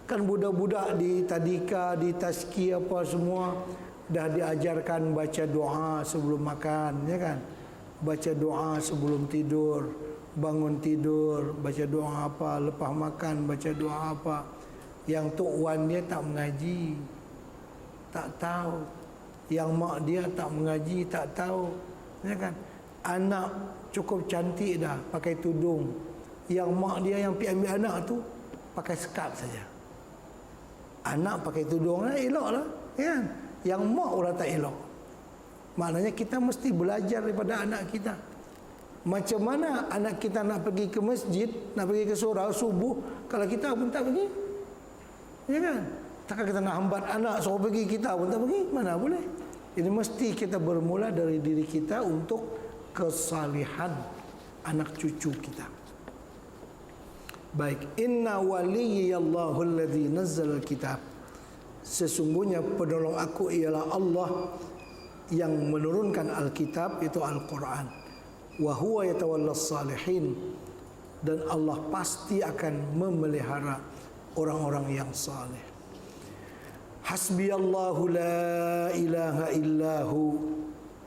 Kan budak-budak di tadika, di taski apa semua dah diajarkan baca doa sebelum makan, ya kan? Baca doa sebelum tidur, bangun tidur, baca doa apa, lepas makan baca doa apa. Yang Tok Wan dia tak mengaji, tak tahu. Yang mak dia tak mengaji, tak tahu, ya kan? Anak cukup cantik dah pakai tudung, yang mak dia yang pergi ambil anak tu pakai skart saja. Anak pakai tudung lah, elok lah, ya kan? Yang mak pula tak elok. Maknanya kita mesti belajar daripada anak kita. Macam mana anak kita nak pergi ke masjid, nak pergi ke surau subuh, kalau kita pun tak pergi, ya kan? Takkan kita nak hambat anak suruh pergi, kita pun tak pergi, mana boleh. Jadi mesti kita bermula dari diri kita untuk kesalihan anak cucu kita. Baik, inna waliyallahu alladhi nazzala alkitab. Sesungguhnya penolong aku ialah Allah yang menurunkan Alkitab, itu Al-Quran. Wa huwa yatawallas salihin, dan Allah pasti akan memelihara orang-orang yang saleh. Hasbiyallahu la ilaha illahu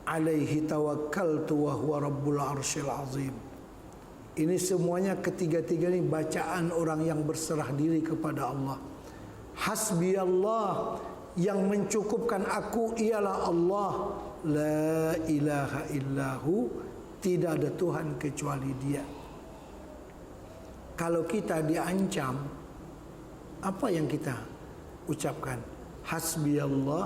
alaihi tawakkaltu wa huwa rabbul arsyil azim. Ini semuanya ketiga-tiga ni bacaan orang yang berserah diri kepada Allah. Hasbiyallah, yang mencukupkan aku ialah Allah. La ilaha illahu, tidak ada Tuhan kecuali Dia. Kalau kita diancam, apa yang kita ucapkan? Hasbiyallah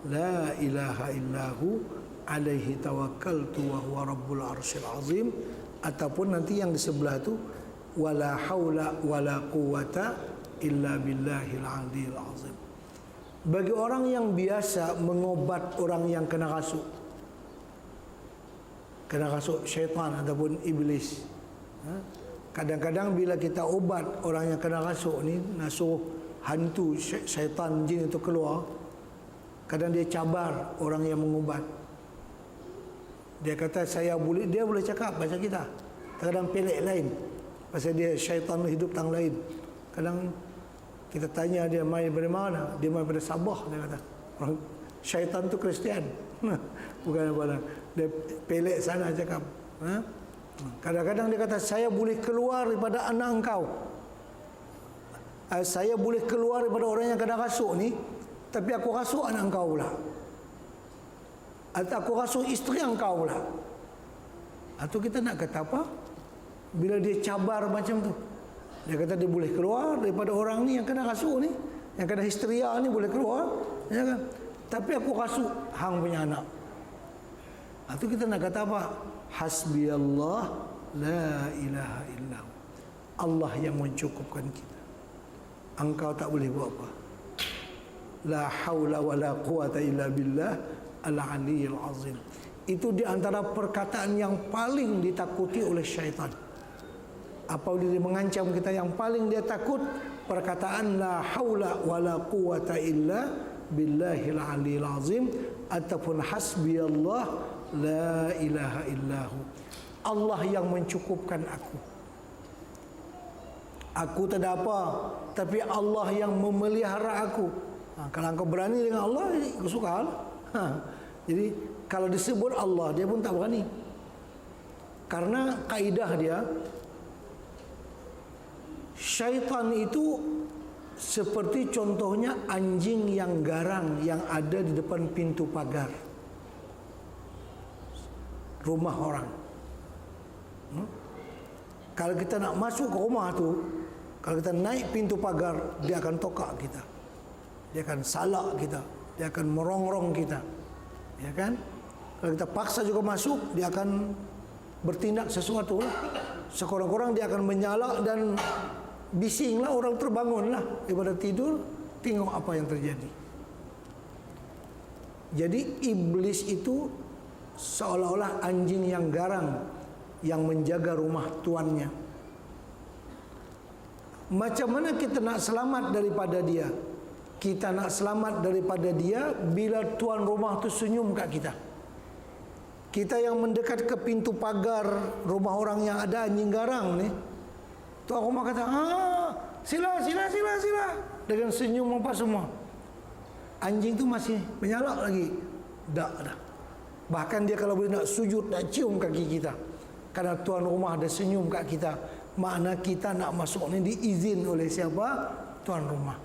la ilaha illahu alaihi tawakkaltu wa huwa rabbul arsyil azim. Ataupun nanti yang di sebelah tu, wala haula wala quwata illa billahil aliyil azim. Bagi orang yang biasa mengobat orang yang kena rasuk syaitan ataupun iblis, kadang-kadang bila kita ubat orang yang kena rasuk ni, nak suruh hantu syaitan jin itu keluar, kadang dia cabar orang yang mengubat. Dia kata dia boleh cakap bahasa kita, kadang pelik lain, pasal dia syaitan hidup tang lain. Kadang kita tanya dia mai dari mana, dia mai dari Sabah, dia kata. Orang syaitan tu Kristian. Bukan apa lah. Dia pelek sana cakap. Kadang-kadang dia kata, saya boleh keluar daripada anak engkau. Saya boleh keluar daripada orang yang kena rasuk ni, tapi aku rasuk anak engkau pula. Atau aku rasuk isteri engkau pula. Atau kita nak kata apa? Bila dia cabar macam tu, dia kata dia boleh keluar daripada orang ni yang kena rasuk ni, yang kena histeria ni boleh keluar, ya kan? Tapi aku rasuk hang punya anak. Itu kita nak kata apa? Hasbi Allah la ilaha illallah. Allah yang mencukupkan kita. Engkau tak boleh buat apa. La haula wala quwata illa billah al-aliyyil azim. Itu di antara perkataan yang paling ditakuti oleh syaitan. Apabila dia mengancam kita, yang paling dia takut perkataan la haula wala quwata illa billahil aliyyil azim ataupun hasbiyallah la ilaha illahu. Allah yang mencukupkan aku. Aku tak ada apa, tapi Allah yang memelihara aku. Kalau engkau berani dengan Allah, aku suka lah. Jadi kalau disebut Allah, dia pun tak berani. Karena kaidah dia, syaitan itu seperti contohnya anjing yang garang yang ada di depan pintu pagar rumah orang. Kalau kita nak masuk ke rumah tu, kalau kita naik pintu pagar, dia akan tokak kita, dia akan salak kita, dia akan merongrong kita, ya kan? Kalau kita paksa juga masuk, dia akan bertindak sesuatu lah. Sekurang-kurang dia akan menyalak dan bisinglah, orang terbangunlah daripada tidur, tengok apa yang terjadi. Jadi iblis itu seolah-olah anjing yang garang yang menjaga rumah tuannya. Macam mana kita nak selamat daripada dia? Kita nak selamat daripada dia bila tuan rumah tu senyum kat kita. Kita yang mendekat ke pintu pagar rumah orang yang ada anjing garang ni, tuan rumah kata, sila dengan senyum apa semua. Anjing tu masih menyalak lagi. Dah. Bahkan dia kalau boleh nak sujud, nak cium kaki kita, karena tuan rumah ada senyum kat kita. Makna kita nak masuk ni diizin oleh siapa? Tuan rumah.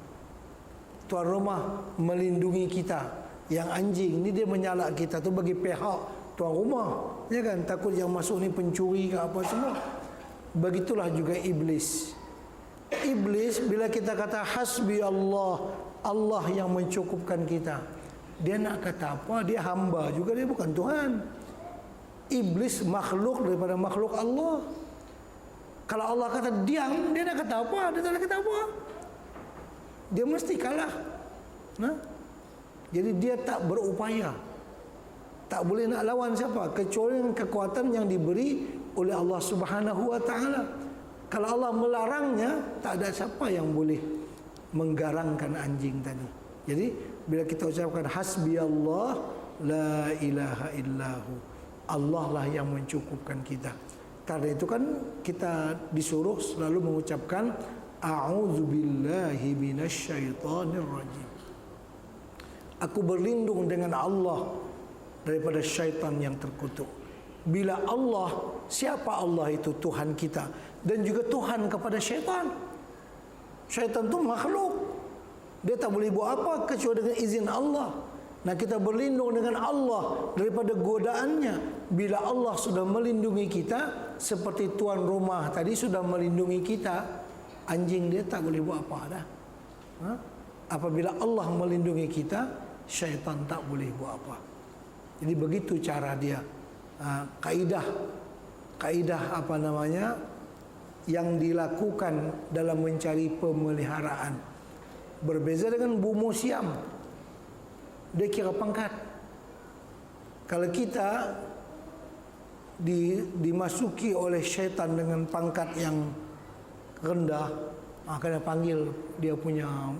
Tuan rumah melindungi kita. Yang anjing ni dia menyalak kita tu bagi pihak tuan rumah, ya kan? Takut yang masuk ni pencuri ke apa semua. Begitulah juga iblis. Iblis bila kita kata hasbi Allah, Allah yang mencukupkan kita, dia nak kata apa? Dia hamba juga, dia bukan Tuhan. Iblis makhluk daripada makhluk Allah. Kalau Allah kata diam, dia nak kata apa? Dia tak nak kata apa. Dia mesti kalah. Jadi dia tak berupaya, tak boleh nak lawan siapa kecuali dengan kekuatan yang diberi oleh Allah Subhanahu wa taala. Kalau Allah melarangnya, tak ada siapa yang boleh menggarangkan anjing tadi. Jadi bila kita ucapkan hasbi Allah la ilaha illahu, Allah lah yang mencukupkan kita. Karena itu kan kita disuruh selalu mengucapkan a'udzubillahi minasyaitonir rajim. Aku berlindung dengan Allah daripada syaitan yang terkutuk. Bila Allah, siapa Allah itu? Tuhan kita, dan juga Tuhan kepada syaitan. Syaitan itu makhluk, dia tak boleh buat apa kecuali dengan izin Allah. Nah, kita berlindung dengan Allah daripada godaannya. Bila Allah sudah melindungi kita, seperti tuan rumah tadi sudah melindungi kita, anjing dia tak boleh buat apa dah. Apabila Allah melindungi kita, syaitan tak boleh buat apa. Jadi begitu cara dia. Kaidah apa namanya yang dilakukan dalam mencari pemeliharaan. Berbeza dengan bumu siam, dia kira pangkat. Kalau kita dimasuki oleh syaitan dengan pangkat yang rendah, kena panggil dia punya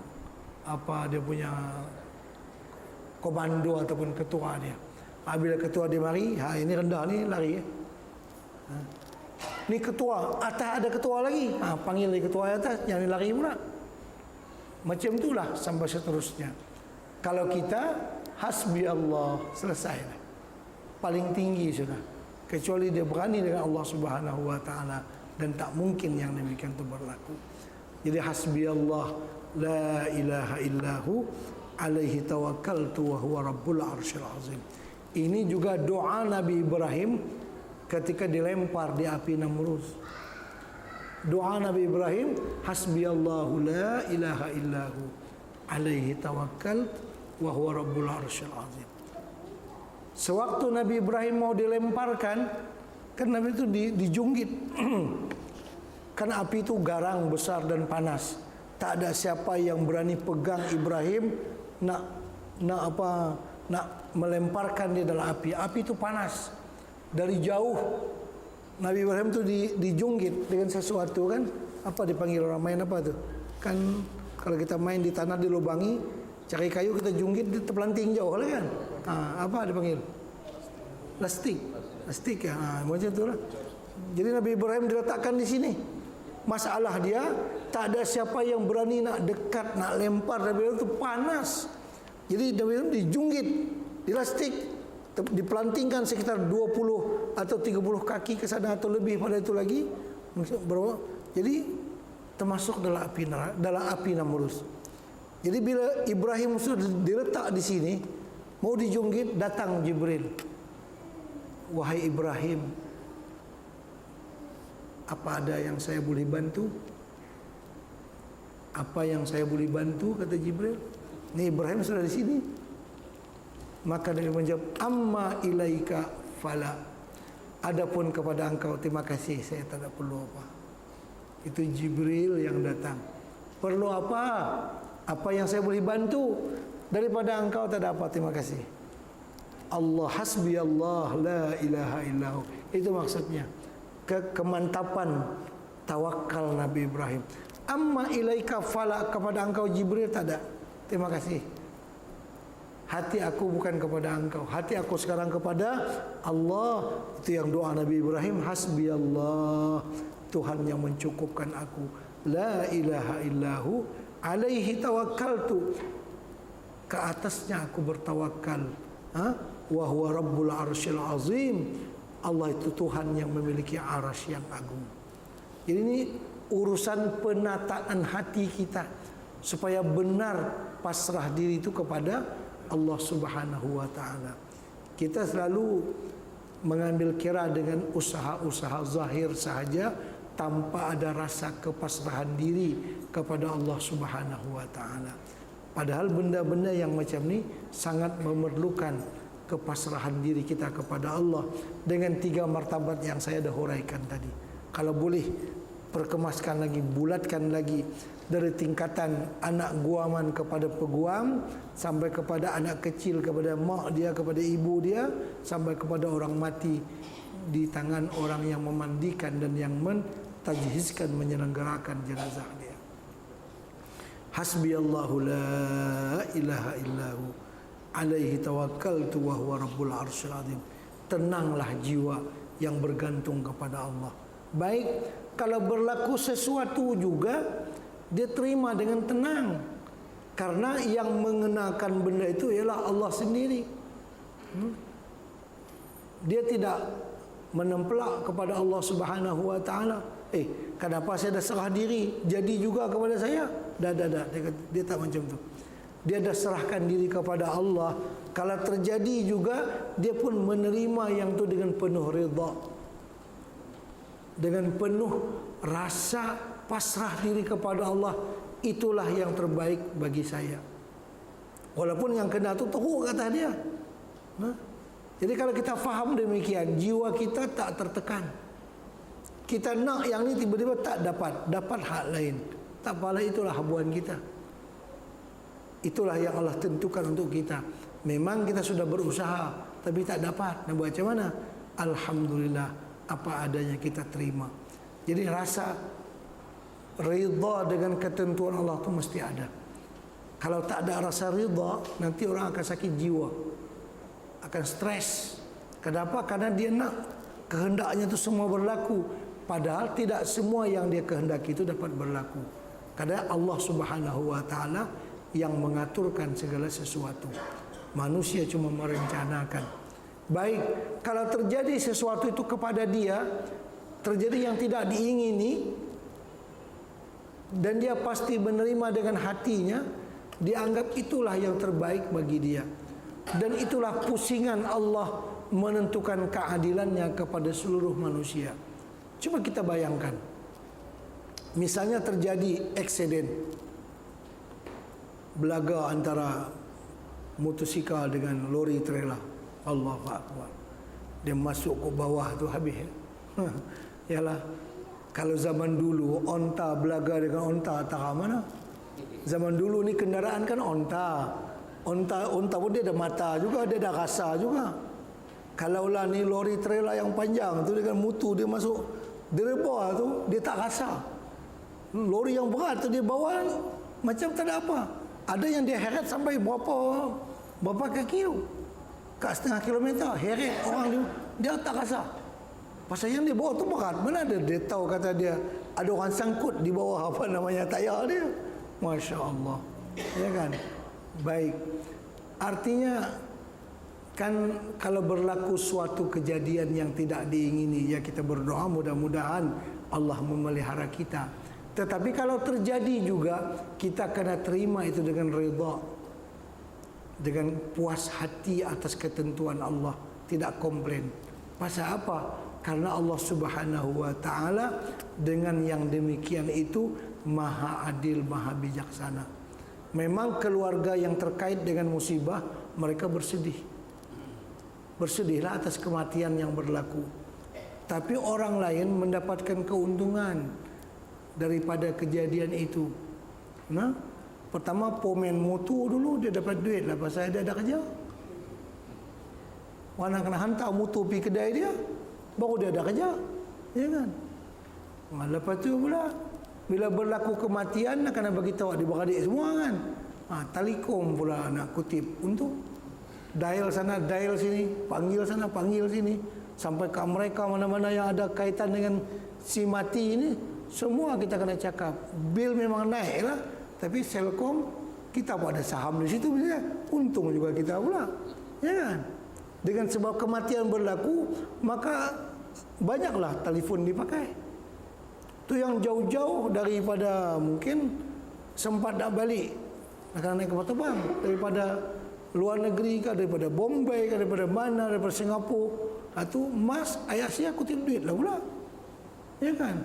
komando ataupun ketua dia. Bila ketua dia mari, ini rendah ni lari. Ni ketua, atas ada ketua lagi, panggil lagi ketua atas, yang ni lari pula. Macam itulah sampai seterusnya. Kalau kita hasbi Allah, selesai. Paling tinggi sudah. Kecuali dia berani dengan Allah Subhanahu wa taala, dan tak mungkin yang demikian itu berlaku. Jadi hasbi Allah la ilaha illahu alaihi tawakkaltu wa huwa rabbul arsyil azim. Ini juga doa Nabi Ibrahim ketika dilempar di api Namrud. Doa Nabi Ibrahim, hasbi Allahu la ilaha illahu alaihi tawakkaltu wa huwa rabbul arsyil azim. Sewaktu Nabi Ibrahim mau dilemparkan, kan Nabi itu dijunggit. Karena api itu garang, besar dan panas. Tak ada siapa yang berani pegang Ibrahim nak melemparkan dia dalam api. Api itu panas. Dari jauh Nabi Ibrahim itu dijunggit dengan sesuatu, kan? Apa dipanggil orang main apa tuh? Kan kalau kita main di tanah dilubangi, cari kayu kita junggit, dia terpelanting jauh lah kan? Apa dipanggil? Lastik ya. Macam itulah. Jadi Nabi Ibrahim diletakkan di sini. Masalah dia, tak ada siapa yang berani nak dekat, nak lempar. Nabi Ibrahim itu panas. Jadi Nabi Ibrahim dijunggit, dilastik, dipelantingkan sekitar 20 atau 30 kaki ke sana atau lebih pada itu lagi. Jadi termasuk dalam api Namrud. Jadi bila Ibrahim sudah diletak di sini, mau dijunggit, datang Jibril. Wahai Ibrahim, apa ada yang saya boleh bantu? Apa yang saya boleh bantu? Kata Jibril. Ini Ibrahim sudah di sini. Maka dia menjawab, amma ilaika fala. Adapun kepada engkau, terima kasih, saya tak ada perlu apa. Itu Jibril yang datang. Perlu apa? Apa yang saya boleh bantu? Daripada engkau tak ada apa, terima kasih. Allah hasbi Allah la ilaha illahu. Itu maksudnya. Kemantapan tawakal Nabi Ibrahim. Amma ilaika fala, kepada engkau Jibril tak ada. Terima kasih. Hati aku bukan kepada engkau. Hati aku sekarang kepada Allah. Itu yang doa Nabi Ibrahim, hasbi Allah, Tuhan yang mencukupkan aku. La ilaha illahu alaihi tawakkaltu, ke atasnya aku bertawakal. Wa huwa rabbul arsyil azim. Allah itu Tuhan yang memiliki arasy yang agung. Jadi ini urusan penataan hati kita supaya benar pasrah diri itu kepada Allah Subhanahu wa taala. Kita selalu mengambil kira dengan usaha-usaha zahir sahaja tanpa ada rasa kepasrahan diri kepada Allah Subhanahu wa taala. Padahal benda-benda yang macam ni sangat memerlukan kepasrahan diri kita kepada Allah dengan 3 martabat yang saya dah huraikan tadi. Kalau boleh perkemaskan lagi, bulatkan lagi, dari tingkatan anak guaman kepada peguam, sampai kepada anak kecil, kepada mak dia, kepada ibu dia, sampai kepada orang mati di tangan orang yang memandikan dan yang mentajhizkan, menyelenggarakan jenazah dia. Hasbi Allahu la ilaha illahu alaihi tawakkaltu wa huwa rabbul arsyil azim. Tenanglah jiwa yang bergantung kepada Allah. Baik, kalau berlaku sesuatu juga dia terima dengan tenang, karena yang mengenakan benda itu ialah Allah sendiri. Dia tidak menempelak kepada Allah Subhanahu wa taala. Kenapa saya dah serah diri jadi juga kepada saya? Dah. Dia tak macam tu. Dia dah serahkan diri kepada Allah. Kalau terjadi juga, dia pun menerima yang tu dengan penuh redha, dengan penuh rasa pasrah diri kepada Allah. Itulah yang terbaik bagi saya. Walaupun yang kena tu teruk kata dia. Jadi kalau kita faham demikian, jiwa kita tak tertekan. Kita nak yang ni, tiba-tiba tak dapat hak lain. Tak apalah, itulah habuan kita. Itulah yang Allah tentukan untuk kita. Memang kita sudah berusaha, tapi tak dapat. Nak buat macam mana? Alhamdulillah, apa adanya kita terima. Jadi rasa ridha dengan ketentuan Allah itu mesti ada. Kalau tak ada rasa ridha, nanti orang akan sakit jiwa, akan stres. Kenapa? Karena dia nak kehendaknya itu semua berlaku, padahal tidak semua yang dia kehendaki itu dapat berlaku. Karena Allah Subhanahu wa taala yang mengaturkan segala sesuatu. Manusia cuma merencanakan. Baik, kalau terjadi sesuatu itu kepada dia, terjadi yang tidak diingini, dan dia pasti menerima dengan hatinya, dianggap itulah yang terbaik bagi dia. Dan itulah pusingan Allah menentukan keadilannya kepada seluruh manusia. Coba kita bayangkan, misalnya terjadi eksiden belaga antara motosikal dengan lori trailer. Allahu Akbar. Dia masuk ke bawah tu habis. Yalah, kalau zaman dulu onta belaga dengan onta tak mana. Zaman dulu ni kendaraan kan onta. Onta pun dia ada mata juga, dia ada rasa juga. Kalaulah ni lori trailer yang panjang tu dengan mutu dia masuk dereba tu, dia tak rasa. Lori yang berat tu dia bawa macam tak ada apa. Ada yang dia heret sampai berapa kaki tu, kat setengah kilometer, heret orang dia tak rasa. Pasal yang dia bawa tu berat. Mana ada dia tahu kata dia ada orang sangkut di bawah apa namanya tayar dia. Masya Allah. Ya kan? Baik. Artinya kan kalau berlaku suatu kejadian yang tidak diingini, ya kita berdoa mudah-mudahan Allah memelihara kita. Tetapi kalau terjadi juga, kita kena terima itu dengan redha, dengan puas hati atas ketentuan Allah, tidak komplain. Pasal apa? Karena Allah Subhanahu wa taala dengan yang demikian itu Maha Adil, Maha Bijaksana. Memang keluarga yang terkait dengan musibah, mereka bersedih. Bersedihlah atas kematian yang berlaku. Tapi orang lain mendapatkan keuntungan daripada kejadian itu. Nah, pertama pomen mutu dulu dia dapat duit lah pasal dia ada kerja. Orang kena hantar mutu pergi kedai dia, baru dia ada kerja. Ya kan? Lepas tu pula bila berlaku kematian nak kena bagi tahu adik-beradik semua kan. Telekom pula nak kutip untuk dial sana, dial sini, panggil sana, panggil sini, sampai ke mereka mana-mana yang ada kaitan dengan si mati ini, semua kita kena cakap. Bil memang naik lah, tapi Selcom kita pun ada saham di situ, untung juga kita pula, ya kan? Dengan sebab kematian berlaku, maka banyaklah telefon dipakai. Tu yang jauh-jauh daripada mungkin sempat nak balik, nak naik kapal terbang daripada luar negeri ke, daripada Bombay ke, daripada mana, daripada Singapura. Itu mas ayah saya kutip duit lah pula, ya kan?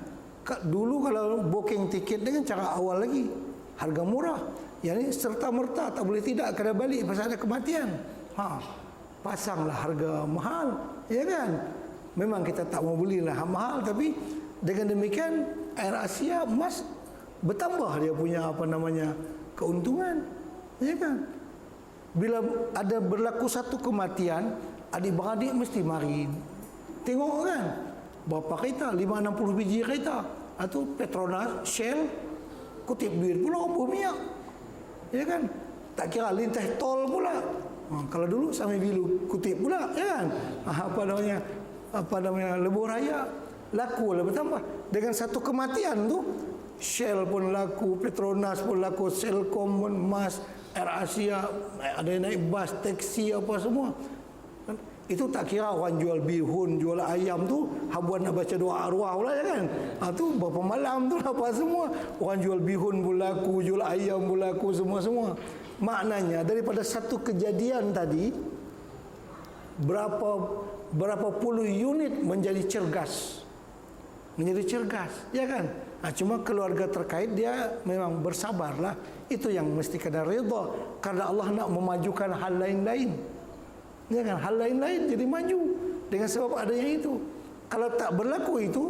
Dulu kalau booking tiket dengan cara awal lagi, harga murah. Yang ni serta merta tak boleh tidak kena balik pasal ada kematian. Pasanglah harga mahal, ya kan? Memang kita tak mau belilah mahal, tapi dengan demikian Air Asia mas bertambah dia punya apa namanya keuntungan, ya kan? Bila ada berlaku satu kematian, adik-beradik mesti mari tengok kan, berapa kereta, 5-60 biji kereta, atau Petronas, Shell, kutip duit pula apa minyak, ya kan? Tak kira lintas tol pula. Kalau dulu sampai bilu kutip pula, ya kan? Apa namanya lebuh raya laku lah bertambah. Dengan satu kematian tu Shell pun laku, Petronas pun laku, Selcom pun, Mas, Air Asia, ada yang naik bas, taksi apa semua. Itu tak kira orang jual bihun, jual ayam tu habuan nak baca doa arwah pula, ya kan? Tu berapa malam tu apa semua. Orang jual bihun pun laku, jual ayam pun laku, semua-semua. Maknanya daripada satu kejadian tadi berapa puluh unit menjadi cergas. Ya kan? Cuma keluarga terkait dia memang bersabarlah. Itu yang mesti kena redha, karena Allah nak memajukan hal lain-lain. Ya kan? Hal lain-lain jadi maju dengan sebab adanya itu. Kalau tak berlaku itu,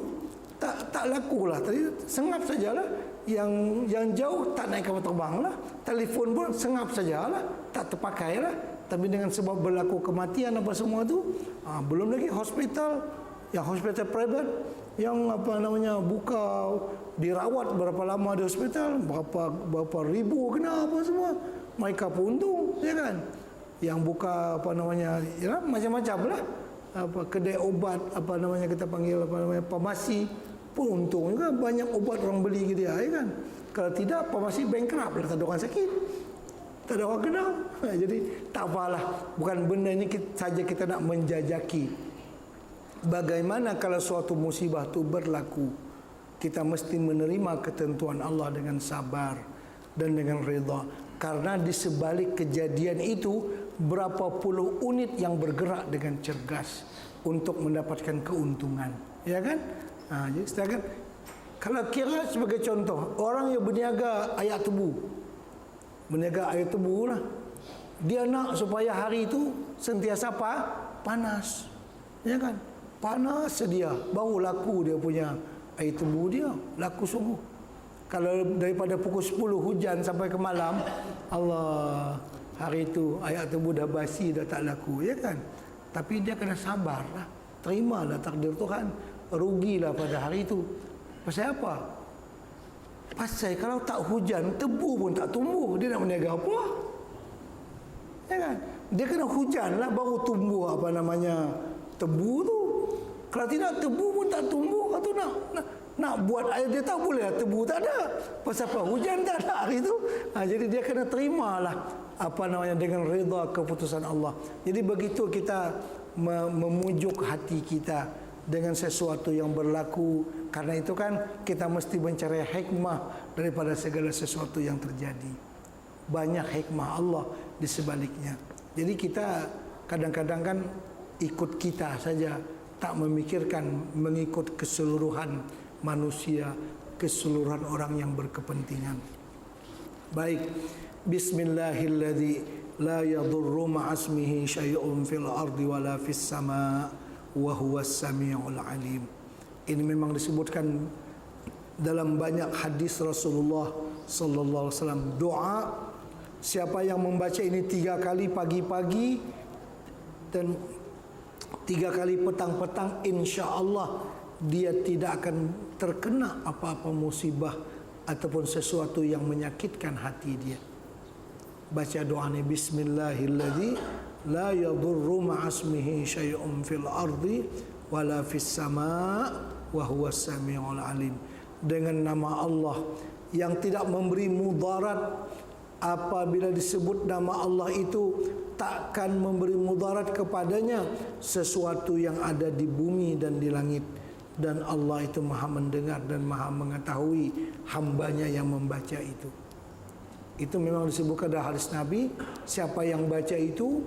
tak lakulah. Tadi sengap sajalah. Yang jauh tak naik kapal terbang lah. Telefon pun sengap sajalah, tak terpakai lah. Tapi dengan sebab berlaku kematian apa semua tu, belum lagi hospital, yang hospital private yang apa namanya buka, dirawat berapa lama di hospital, berapa ribu kena apa semua, mereka pun untung, ya kan? Yang buka apa namanya, ya macam-macam lah, apa kedai obat, apa namanya kita panggil apa namanya farmasi pun untung juga, banyak obat orang beli ke dia, ya kan? Kalau tidak farmasi bankrupt lah, tak ada orang sakit. tak ada orang kenal. Jadi tak apalah, bukan benda ini saja kita nak menjajaki. Bagaimana kalau suatu musibah itu berlaku, kita mesti menerima ketentuan Allah dengan sabar dan dengan redha. Karena di sebalik kejadian itu berapa puluh unit yang bergerak dengan cergas untuk mendapatkan keuntungan, ya kan? Jadi sedangkan kalau kira sebagai contoh, orang yang berniaga air tebu, lah, dia nak supaya hari itu sentiasa panas, ya kan? Panas sedia, baru laku dia punya air tebu dia, laku sungguh. Kalau daripada pukul 10 hujan sampai ke malam, Allah, hari itu air tebu dah basi, dah tak laku, ya kan? Tapi dia kena sabarlah, terimalah takdir Tuhan, rugilah pada hari itu. Pasal apa? Pasal kalau tak hujan, tebu pun tak tumbuh. Dia nak berniaga apa? Ya kan? Dia kena hujan lah baru tumbuh tebu tu. Kalau tidak, tebu pun tak tumbuh. Atau nak buat air dia tak boleh lah, tebu tak ada. Pasal apa? Hujan tak ada hari tu. Jadi dia kena terimalah dengan redha keputusan Allah. Jadi begitu kita memujuk hati kita dengan sesuatu yang berlaku. Karena itu kan kita mesti mencari hikmah daripada segala sesuatu yang terjadi. Banyak hikmah Allah di sebaliknya. Jadi kita kadang-kadang kan ikut kita saja, tak memikirkan mengikut keseluruhan manusia, keseluruhan orang yang berkepentingan. Baik, bismillahilladzi la yadurru ma'asmihi syai'un fil ardi wala fis sama' wa huwas samiul alim. Ini memang disebutkan dalam banyak hadis Rasulullah sallallahu alaihi wasallam. Doa siapa yang membaca ini 3 kali pagi-pagi dan 3 kali petang-petang, insya-Allah dia tidak akan terkena apa-apa musibah ataupun sesuatu yang menyakitkan hati dia. Baca doa ini, bismillahilladzi la yadurru ma'asmihi syai'un fil ardi wala fis sama' wa huwas samiul alim. Dengan nama Allah yang tidak memberi mudarat. Apabila disebut nama Allah itu takkan memberi mudarat kepadanya sesuatu yang ada di bumi dan di langit. Dan Allah itu maha mendengar dan maha mengetahui hambanya yang membaca itu. Itu memang disebutkan dalam hadis Nabi, siapa yang baca itu,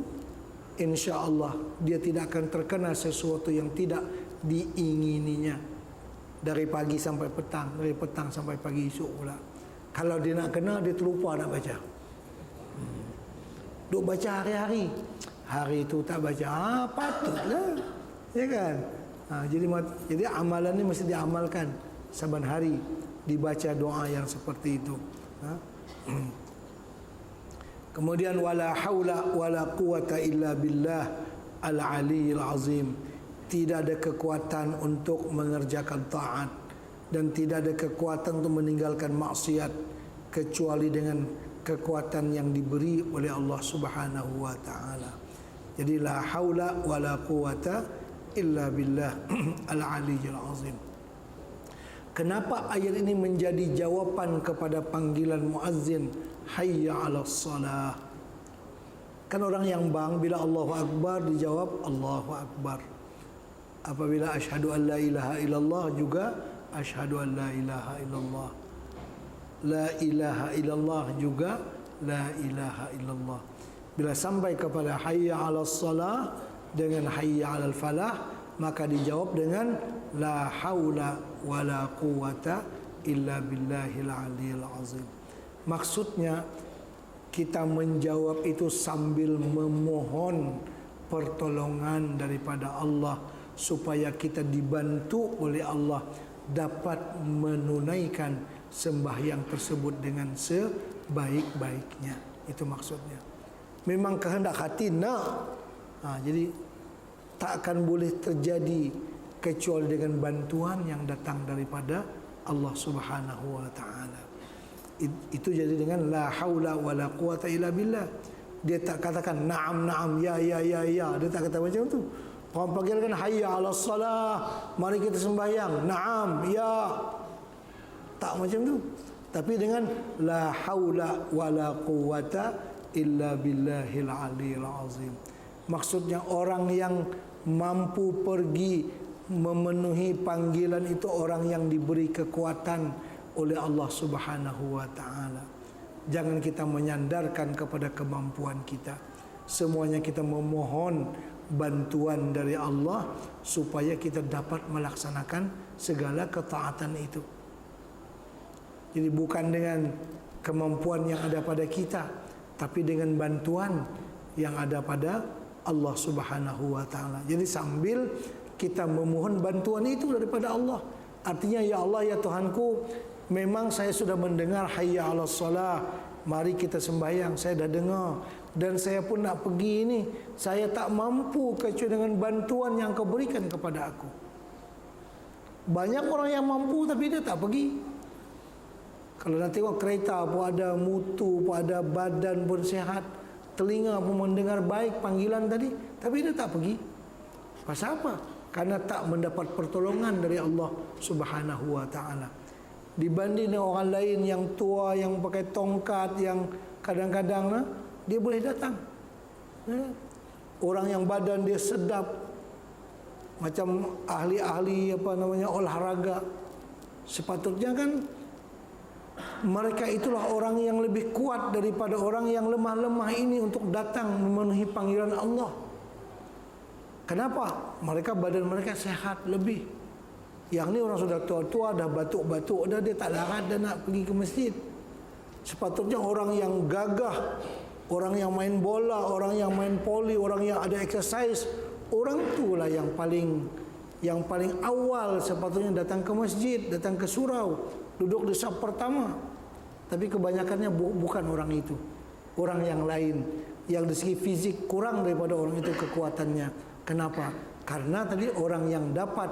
insya Allah dia tidak akan terkena sesuatu yang tidak diingininya. Dari pagi sampai petang, dari petang sampai pagi esok pula. Kalau dia nak kena, dia terlupa nak baca. Duk baca hari-hari, hari itu tak baca, patutlah, ya kan? Jadi amalan ni mesti diamalkan saban hari, dibaca doa yang seperti itu. Kemudian wala haula wala quwata illa billah al-aliyyil azim. Tidak ada kekuatan untuk mengerjakan taat dan tidak ada kekuatan untuk meninggalkan maksiat kecuali dengan kekuatan yang diberi oleh Allah Subhanahu wa taala. Jadi la haula wala quwata illa billah al-aliyyil azim. Kenapa ayat ini menjadi jawapan kepada panggilan muazzin hayya 'alas salah? Kan orang yang bila Allahu akbar dijawab Allahu akbar. Apabila asyhadu an la ilaha illallah juga asyhadu an la ilaha illallah. La ilaha illallah juga la ilaha illallah. Bila sampai kepada hayya 'alas salah dengan hayya 'alal falah, maka dijawab dengan la haula wala quwata illa billahil aliyil azim. Maksudnya kita menjawab itu sambil memohon pertolongan daripada Allah supaya kita dibantu oleh Allah dapat menunaikan sembahyang tersebut dengan sebaik-baiknya. Itu maksudnya. Memang kehendak hati nak. Jadi tak akan boleh terjadi kecuali dengan bantuan yang datang daripada Allah Subhanahu wa taala. Itu jadi dengan la haula wala quwata illa billah. Dia tak katakan na'am na'am ya. Dia tak kata macam tu. Orang panggil kan hayya 'alas salah, mari kita sembahyang. Na'am, ya. Tak macam tu. Tapi dengan la haula wala quwata illa billahil aliyil azim. Maksudnya orang yang mampu pergi memenuhi panggilan itu orang yang diberi kekuatan oleh Allah Subhanahu wa taala. Jangan kita menyandarkan kepada kemampuan kita. Semuanya kita memohon bantuan dari Allah supaya kita dapat melaksanakan segala ketaatan itu. Jadi bukan dengan kemampuan yang ada pada kita, tapi dengan bantuan yang ada pada Allah Subhanahu wa taala. Jadi sambil kita memohon bantuan itu daripada Allah, artinya ya Allah ya Tuhanku, memang saya sudah mendengar hayya 'alas shalah, mari kita sembahyang, saya dah dengar dan saya pun nak pergi ini, saya tak mampu kecuali dengan bantuan yang kau berikan kepada aku. Banyak orang yang mampu tapi dia tak pergi. Kalau nak tengok kereta pun ada mutu, pun ada badan pun sihat, telinga pun mendengar baik panggilan tadi, tapi dia tak pergi. Pasal apa? Karena tak mendapat pertolongan dari Allah Subhanahu wa taala. Dibanding dengan orang lain yang tua, yang pakai tongkat, yang kadang-kadang dia boleh datang. Orang yang badan dia sedap, macam ahli-ahli olahraga, sepatutnya kan mereka itulah orang yang lebih kuat daripada orang yang lemah-lemah ini untuk datang memenuhi panggilan Allah. Kenapa? Mereka badan mereka sehat lebih. Yang ni orang sudah tua-tua, dah batuk-batuk dah, dia tak larat dah nak pergi ke masjid. Sepatutnya orang yang gagah, orang yang main bola, orang yang main poli, orang yang ada exercise, orang itulah yang paling awal sepatutnya datang ke masjid, datang ke surau, duduk di saf pertama. Tapi kebanyakannya bukan orang itu, orang yang lain, yang dari segi fisik kurang daripada orang itu kekuatannya. Kenapa? Karena tadi orang yang dapat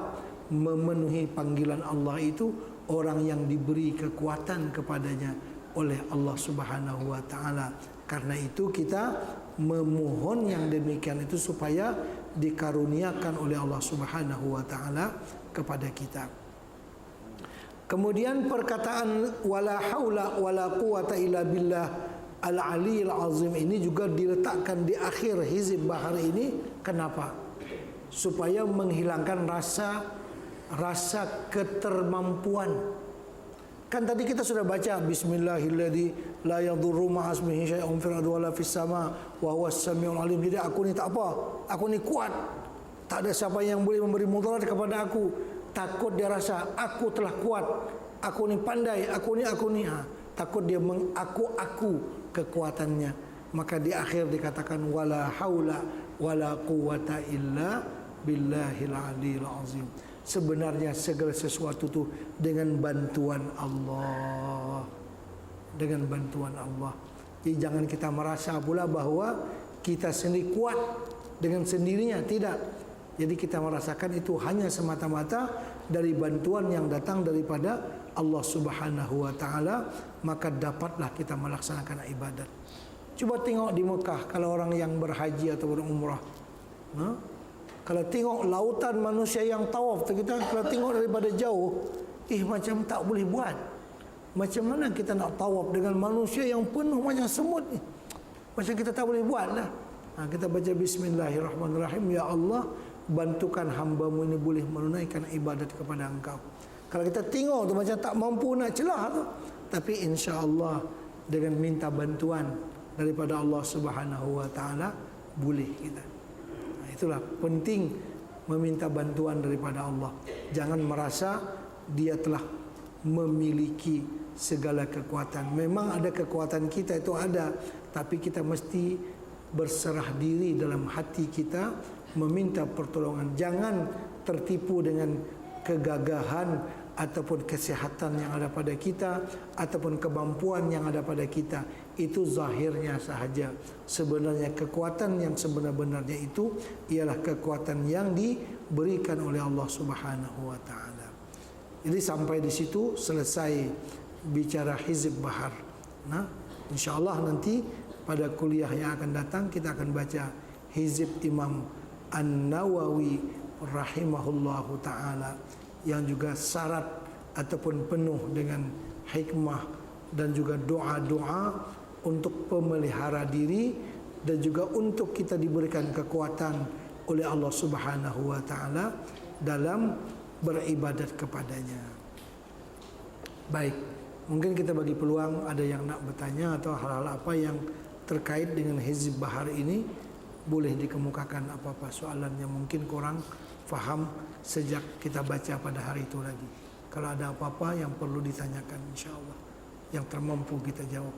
memenuhi panggilan Allah itu orang yang diberi kekuatan kepadanya oleh Allah Subhanahu wa taala. Karena itu kita memohon yang demikian itu supaya dikaruniakan oleh Allah Subhanahu wa taala kepada kita. Kemudian perkataan wala haula wala quwata illa billah al-aliyil azim ini juga diletakkan di akhir hizib bahar ini. Kenapa? Supaya menghilangkan rasa ketermampuan. Kan tadi kita sudah baca bismillahilladzi la yadurru ma'asmihi syai'un fil ardi wala fis sama wa huwas samiul alim. Jadi aku ni tak apa, aku ni kuat, tak ada siapa yang boleh memberi mudarat kepada aku. Takut dia rasa aku telah kuat, aku ni pandai, aku ni takut dia mengaku-aku kekuatannya. Maka di akhir dikatakan wala haula wala quwata illa billahil aliyil azim. Sebenarnya segala sesuatu itu dengan bantuan Allah, dengan bantuan Allah. Jadi jangan kita merasa pula bahawa kita sendiri kuat dengan sendirinya, tidak. Jadi kita merasakan itu hanya semata-mata dari bantuan yang datang daripada Allah Subhanahu wa taala, maka dapatlah kita melaksanakan ibadat. Cuba tengok di Mekah kalau orang yang berhaji atau berumrah. Kalau tengok lautan manusia yang tawaf, kita kalau tengok daripada jauh, macam tak boleh buat. Macam mana kita nak tawaf dengan manusia yang penuh macam semut ni? Macam kita tak boleh buat lah. Kita baca bismillahirrahmanirrahim, ya Allah, bantukan hamba-Mu ini boleh menunaikan ibadat kepada Engkau. Kalau kita tengok tu macam tak mampu nak celah tu, tapi insya-Allah dengan minta bantuan daripada Allah Subhanahu wa taala boleh kita. Itulah penting meminta bantuan daripada Allah. Jangan merasa dia telah memiliki segala kekuatan. Memang ada kekuatan kita itu ada, tapi kita mesti berserah diri dalam hati kita meminta pertolongan. Jangan tertipu dengan kegagahan ataupun kesihatan yang ada pada kita ataupun kemampuan yang ada pada kita. Itu zahirnya sahaja. Sebenarnya kekuatan yang sebenar-benarnya itu ialah kekuatan yang diberikan oleh Allah Subhanahu wa taala. Jadi sampai di situ selesai bicara hizib bahar. Nah, insya-Allah nanti pada kuliah yang akan datang kita akan baca hizib Imam An-Nawawi rahimahullahu taala yang juga syarat ataupun penuh dengan hikmah dan juga doa-doa untuk pemelihara diri dan juga untuk kita diberikan kekuatan oleh Allah Subhanahu wa taala dalam beribadat kepadanya. Baik, mungkin kita bagi peluang ada yang nak bertanya atau hal-hal apa yang terkait dengan Hizb Bahar ini, boleh dikemukakan apa-apa soalan yang mungkin kurang faham sejak kita baca pada hari itu lagi. Kalau ada apa-apa yang perlu ditanyakan, insya-Allah yang termampu kita jawab.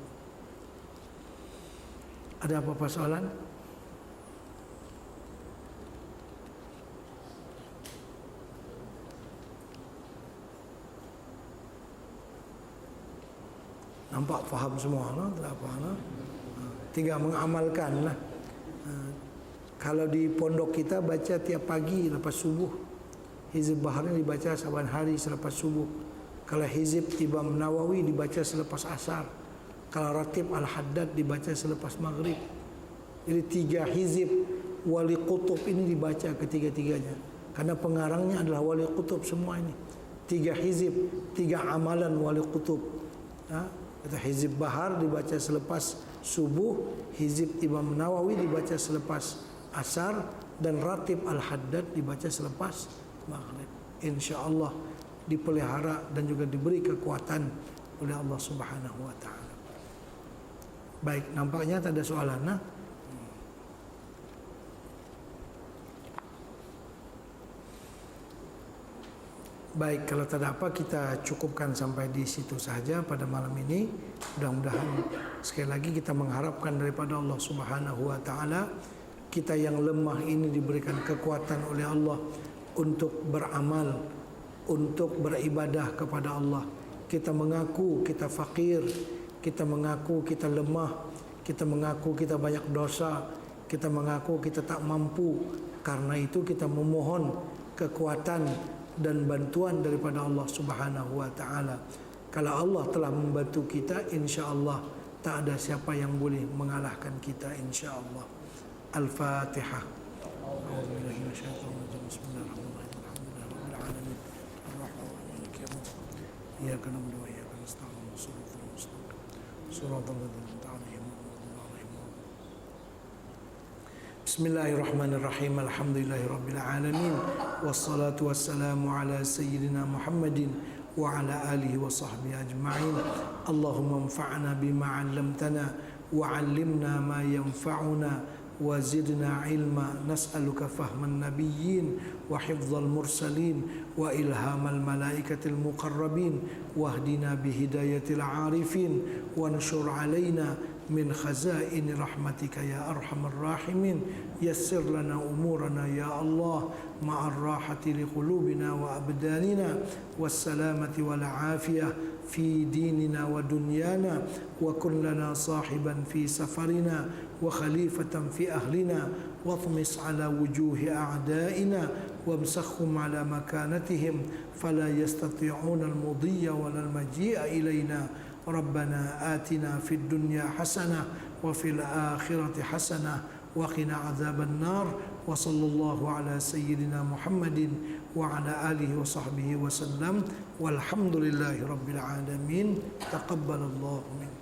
Ada apa-apa soalan? Nampak faham semua lah, tak apa lah. Tinggal mengamalkan lah. Kalau di pondok kita baca tiap pagi lepas subuh. Hizb Bahar ini dibaca saban hari selepas subuh. Kalau Hizb Imam Nawawi dibaca selepas asar. Kalau Ratib Al-Haddad dibaca selepas maghrib. Jadi 3 hizib Wali Qutub ini dibaca ketiga-tiganya. Karena pengarangnya adalah Wali Qutub semua ini. 3 hizib, 3 amalan Wali Qutub. Kata Hizb Bahar dibaca selepas subuh, Hizb Imam Nawawi dibaca selepas asar, dan Ratib Al-Haddad dibaca selepas maghrib. InsyaAllah dipelihara dan juga diberi kekuatan oleh Allah Subhanahu wa ta'ala. Baik, nampaknya tak ada soalan nah? Baik, kalau tak ada apa, kita cukupkan sampai di situ saja pada malam ini. Mudah-mudahan sekali lagi kita mengharapkan daripada Allah Subhanahu wa ta'ala, kita yang lemah ini diberikan kekuatan oleh Allah untuk beramal, untuk beribadah kepada Allah. Kita mengaku kita fakir, kita mengaku kita lemah, kita mengaku kita banyak dosa, kita mengaku kita tak mampu. Karena itu kita memohon kekuatan dan bantuan daripada Allah Subhanahu wa ta'ala. Kalau Allah telah membantu kita, insya-Allah tak ada siapa yang boleh mengalahkan kita, insya-Allah. Al-Fatihah. A'udzubillahi minasyaitonir rajim. Bismillahirrahmanirrahim. Alhamdulillahirabbil alamin. Arrahmanir rahim. Iyyaka na'budu wa iyyaka nasta'in. Shiratal mustaqim. Shiratal ladzina an'amta 'alaihim ghairil maghdubi 'alaihim. Bismillahirrahmanirrahim. Alhamdulillahirabbil alamin. Wassalatu wassalamu ala sayyidina Muhammadin wa ala alihi wa sahbihi ajma'in. Allahumma anfa'na bima 'allamtana wa 'allimna ma yanfa'una wa zidna ilma. Nas'aluka fahman nabiyyin wa hifdzal mursalin wa ilhamal malaikatil muqarrabin wahdina bihidayatil 'arifin wanshur 'alaina min khazain rahmatika ya arhamar rahimin. Yassir lana umurana ya Allah ma'ar rahati li qulubina wa abdanina wassalamati wal afiyah fi dinina wa dunyana wa kun lana sahiban fi safarina wa khalifatan fi ahlina واطمس على وجوه أعدائنا وامسخهم على مكانتهم فلا يستطيعون المضي ولا المجيء إلينا. ربنا آتنا في الدنيا حسنة وفي الآخرة حسنة وقنا عذاب النار. وصلى الله على سيدنا محمد وعلى آله وصحبه وسلم والحمد لله رب العالمين. تقبل الله منكم.